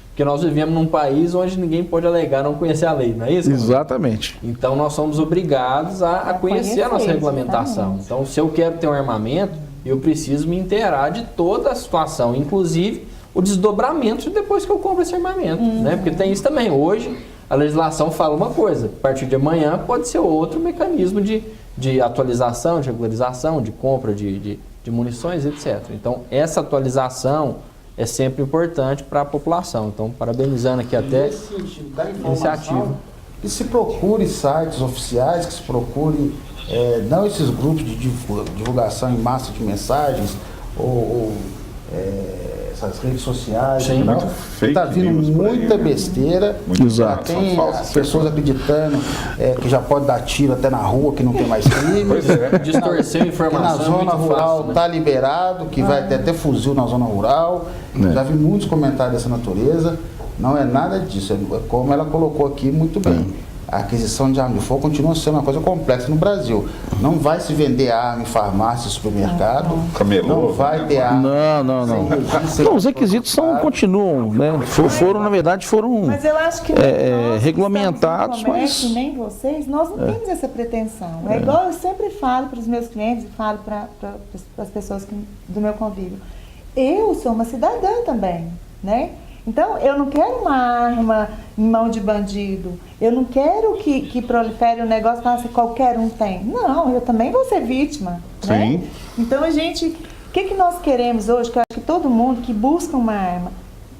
porque nós vivemos num país onde ninguém pode alegar não conhecer a lei, não é isso? Exatamente. Então nós somos obrigados a conhecer a nossa regulamentação. Então, se eu quero ter um armamento, eu preciso me inteirar de toda a situação, inclusive o desdobramento depois que eu compro esse armamento, né? Porque tem isso também. Hoje, a legislação fala uma coisa, a partir de amanhã pode ser outro mecanismo de atualização, de regularização, de compra de munições, etc. Então, essa atualização é sempre importante para a população. Então, parabenizando aqui até nesse sentido da iniciativa. informação, que se procure sites oficiais, que se procure não esses grupos de divulgação em massa de mensagens ou essas redes sociais. Sim, não. muito fake Está vindo news por aí, muita né? besteira. Exato. Tem São falsas as pessoas acreditando que já pode dar tiro até na rua, que não tem mais crime. Pois é. Distorcer a Que informação na é zona muito rural fácil, né? está liberado, que vai ter até fuzil na zona rural. Já vi muitos comentários dessa natureza. Não é nada disso, é como ela colocou aqui muito bem. A aquisição de arma de fogo continua sendo uma coisa complexa no Brasil. Não vai se vender arma em farmácia, supermercado. Camelô, Não vai ter arma. Não. sem registro, Não, os requisitos continuam, né? Na verdade, foram Mas eu acho que nós regulamentados, que comércio, mas... nem vocês, nós não temos essa pretensão. É igual eu sempre falo para os meus clientes e falo para as pessoas do meu convívio. Eu sou uma cidadã também, né? Então, eu não quero uma arma em mão de bandido. Eu não quero que prolifere um negócio que qualquer um tem. Não, eu também vou ser vítima. Né? Sim. Então, o que nós queremos hoje? Que eu acho que todo mundo que busca uma arma,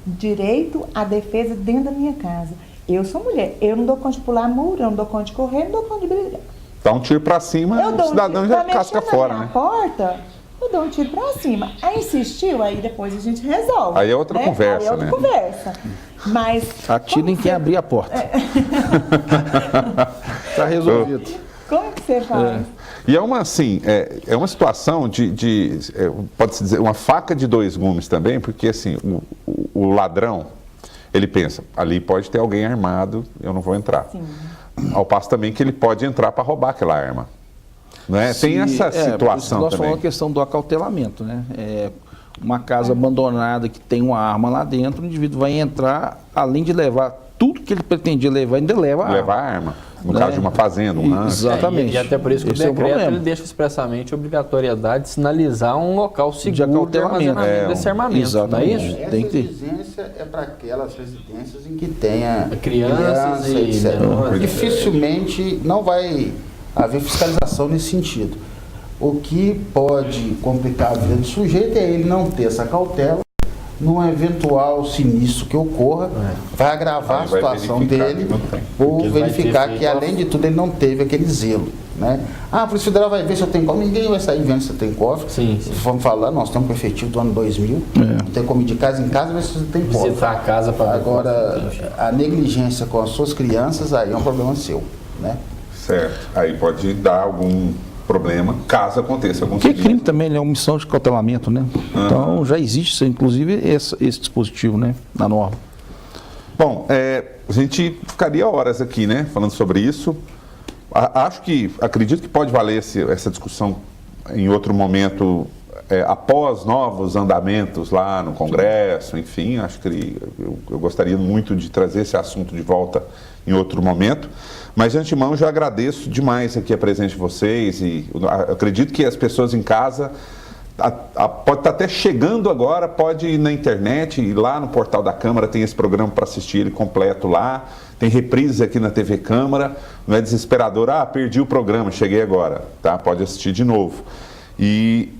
direito à defesa dentro da minha casa. Eu sou mulher, eu não dou conta de pular muro, eu não dou conta de correr, eu não dou conta de brigar. Dá um tiro pra cima, o cidadão já casca fora, né? Porta, eu dou um tiro pra cima. Aí insistiu, aí depois a gente resolve. Aí é outra conversa, aí é outra né? conversa. Mas... Atira em quem abrir a porta. Tá resolvido. Como que você faz? E é uma, assim, é uma situação pode-se dizer, uma faca de dois gumes também, porque, assim, o ladrão, ele pensa, ali pode ter alguém armado, eu não vou entrar. Sim. Ao passo também que ele pode entrar para roubar aquela arma. Não é? Tem essa situação nós também. falamos a questão do acautelamento, né? Uma casa abandonada que tem uma arma lá dentro, o indivíduo vai entrar, além de levar tudo que ele pretendia levar, ainda leva a arma. Levar a arma. No caso de uma fazenda, um rancho. Exatamente. E até por isso que Esse o é o decreto problema. ele deixa expressamente a obrigatoriedade de sinalizar um local seguro de acautelamento. armazenamento desse armamento. Exatamente. Não é isso? Essa Tem que ter. exigência é para aquelas residências em que tenha Crianças e etc. menores. Dificilmente não vai haver fiscalização nesse sentido. O que pode complicar a vida do sujeito é ele não ter essa cautela, num eventual sinistro que ocorra, vai agravar a situação dele por verificar que, além de tudo, ele não teve aquele zelo. Né? A Polícia Federal vai ver se eu tenho cofre, ninguém vai sair vendo se você tem cofre. Sim. Vamos falar, nós temos um efetivo do ano 2000, não tem como ir de casa em casa ver se você tem cofre. Visitar a casa para agora, a negligência com as suas crianças, aí é um problema seu. Né? Certo. Aí pode dar algum problema caso aconteça algum Porque crime também é omissão de cautelamento, né? Então já existe, inclusive, esse dispositivo, né, na norma. Bom, a gente ficaria horas aqui, né, falando sobre isso. Acredito que pode valer essa discussão em outro momento, após novos andamentos lá no Congresso, enfim, acho que eu gostaria muito de trazer esse assunto de volta em outro momento. Mas de antemão já agradeço demais aqui a presença de vocês e acredito que as pessoas em casa pode estar até chegando agora, pode ir na internet e lá no portal da Câmara tem esse programa para assistir ele completo lá, tem reprises aqui na TV Câmara, não é desesperador, perdi o programa, cheguei agora, tá? Pode assistir de novo. E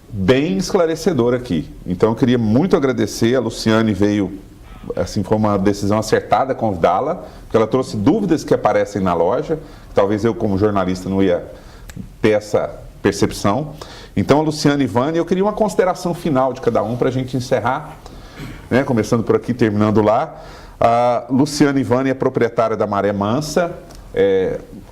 bem esclarecedor aqui. Então eu queria muito agradecer, a Luciane veio, assim, foi uma decisão acertada convidá-la, porque ela trouxe dúvidas que aparecem na loja, talvez eu como jornalista não ia ter essa percepção. Então a Luciane e Vânia, eu queria uma consideração final de cada um para a gente encerrar, né? Começando por aqui, terminando lá. A Luciane e Vânia é proprietária da Maré Mansa,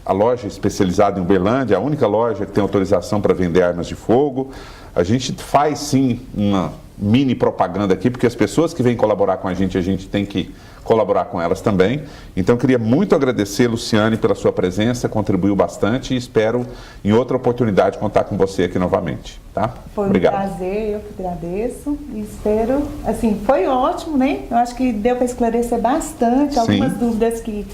a loja especializada em Uberlândia, a única loja que tem autorização para vender armas de fogo. A gente faz sim uma mini propaganda aqui, porque as pessoas que vêm colaborar com a gente tem que colaborar com elas também. Então, eu queria muito agradecer, Luciane, pela sua presença, contribuiu bastante e espero, em outra oportunidade, contar com você aqui novamente. Tá? Foi Obrigado. Um prazer, eu que agradeço e espero, assim, foi ótimo, né? Eu acho que deu para esclarecer bastante algumas dúvidas que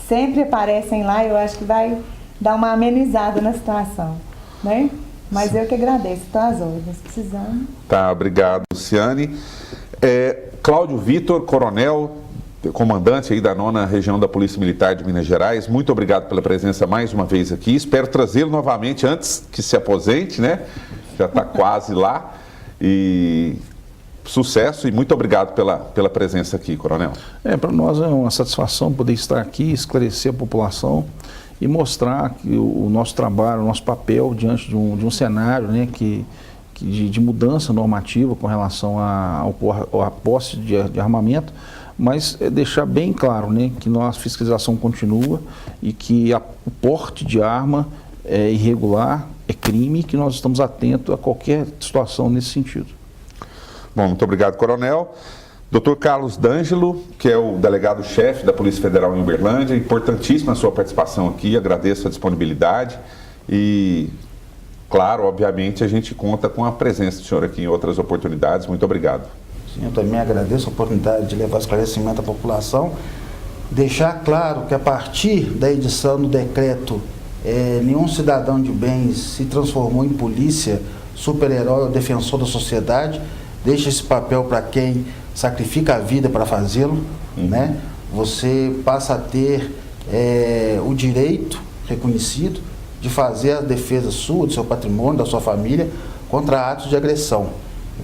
sempre aparecem lá, eu acho que vai dar uma amenizada na situação, né? Mas eu que agradeço, estou às ordens, precisando. Tá, obrigado, Luciane. Cláudio Vitor, coronel, comandante aí da 9ª Região da Polícia Militar de Minas Gerais, muito obrigado pela presença mais uma vez aqui. Espero trazê-lo novamente antes que se aposente, né? Já está quase lá. E sucesso e muito obrigado pela presença aqui, coronel. Para nós é uma satisfação poder estar aqui, esclarecer a população e mostrar que o nosso trabalho, o nosso papel diante de um cenário, né, de mudança normativa com relação à posse de armamento, mas deixar bem claro, né, que nossa fiscalização continua e que o porte de arma é irregular, é crime, que nós estamos atentos a qualquer situação nesse sentido. Bom, muito obrigado, coronel. Dr. Carlos D'Angelo, que é o delegado-chefe da Polícia Federal em Uberlândia, importantíssima a sua participação aqui, agradeço a disponibilidade e, claro, obviamente, a gente conta com a presença do senhor aqui em outras oportunidades. Muito obrigado. Sim, eu também agradeço a oportunidade de levar esclarecimento à população, deixar claro que a partir da edição do decreto, nenhum cidadão de bens se transformou em polícia, super-herói ou defensor da sociedade, deixa esse papel para quem sacrifica a vida para fazê-lo, né? Você passa a ter o direito reconhecido de fazer a defesa sua, do seu patrimônio, da sua família, contra atos de agressão.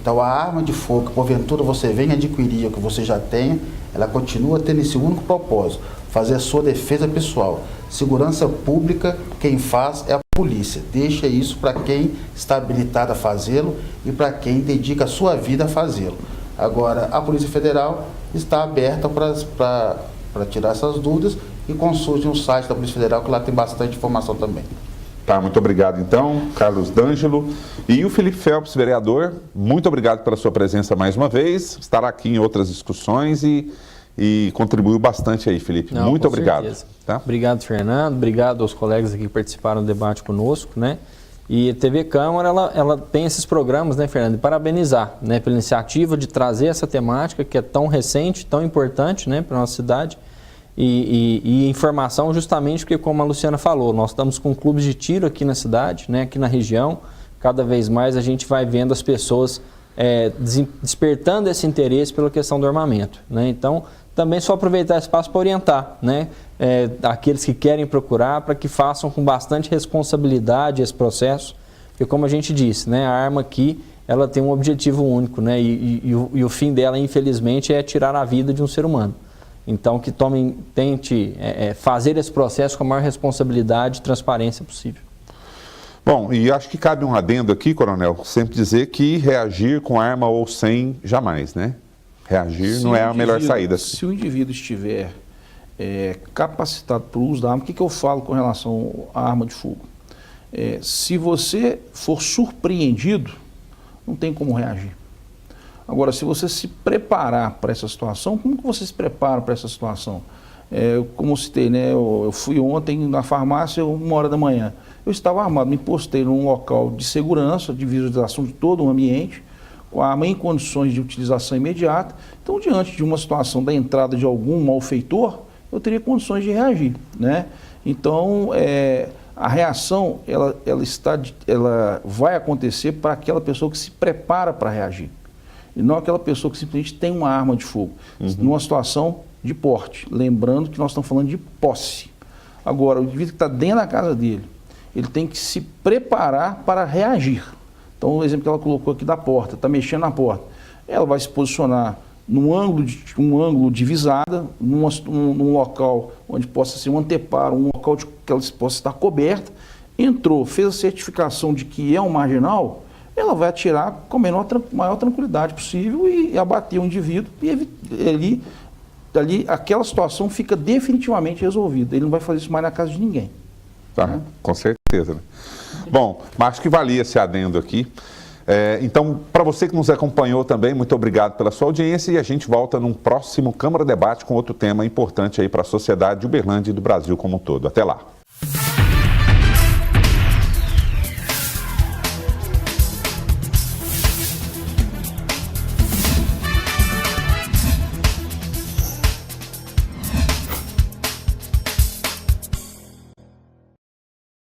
Então, a arma de fogo que porventura você venha adquirir ou que você já tenha, ela continua tendo esse único propósito, fazer a sua defesa pessoal. Segurança pública, quem faz é a polícia. Deixa isso para quem está habilitado a fazê-lo e para quem dedica a sua vida a fazê-lo. Agora, a Polícia Federal está aberta para tirar essas dúvidas e consulte o site da Polícia Federal, que lá tem bastante informação também. Tá, muito obrigado então, Carlos D'Angelo. E o Felipe Phelps, vereador, muito obrigado pela sua presença mais uma vez. Estará aqui em outras discussões e contribuiu bastante aí, Felipe. Não, muito obrigado. Tá? Obrigado, Fernando. Obrigado aos colegas aqui que participaram do debate conosco, né? E a TV Câmara, ela tem esses programas, né, Fernando? E parabenizar, né, pela iniciativa de trazer essa temática que é tão recente, tão importante, né, para a nossa cidade. E informação justamente porque, como a Luciana falou, nós estamos com clubes de tiro aqui na cidade, né, aqui na região. Cada vez mais a gente vai vendo as pessoas despertando esse interesse pela questão do armamento, né? Então, também só aproveitar esse espaço para orientar, né, aqueles que querem procurar, para que façam com bastante responsabilidade esse processo, porque como a gente disse, né, a arma aqui ela tem um objetivo único, né? E o fim dela, infelizmente, é tirar a vida de um ser humano. Então, que tente fazer esse processo com a maior responsabilidade e transparência possível. Bom, e acho que cabe um adendo aqui, coronel, sempre dizer que reagir com arma ou sem, jamais, né? Reagir não é a melhor saída. Se o indivíduo estiver capacitado para o uso da arma, o que eu falo com relação à arma de fogo? Se você for surpreendido, não tem como reagir. Agora, se você se preparar para essa situação, como que você se prepara para essa situação? Como eu citei, né? Eu fui ontem na farmácia, 1h da manhã. Eu estava armado, me postei num local de segurança, de visualização de todo o ambiente, com a arma em condições de utilização imediata. Então, diante de uma situação da entrada de algum malfeitor, eu teria condições de reagir, né? Então, a reação, ela vai acontecer para aquela pessoa que se prepara para reagir. E não aquela pessoa que simplesmente tem uma arma de fogo, numa situação de porte. Lembrando que nós estamos falando de posse. Agora, o indivíduo que está dentro da casa dele, ele tem que se preparar para reagir. Então, o exemplo que ela colocou aqui da porta, está mexendo na porta. Ela vai se posicionar num ângulo de visada, num local onde possa ser um anteparo, um local que ela possa estar coberta. Entrou, fez a certificação de que é um marginal, ela vai atirar com a maior tranquilidade possível e abater o indivíduo e ali aquela situação fica definitivamente resolvida. Ele não vai fazer isso mais na casa de ninguém. Tá, né? Com certeza. Né? Bom, mas acho que valia esse adendo aqui. Então, para você que nos acompanhou também, muito obrigado pela sua audiência e a gente volta num próximo Câmara Debate com outro tema importante aí para a sociedade de Uberlândia e do Brasil como um todo. Até lá.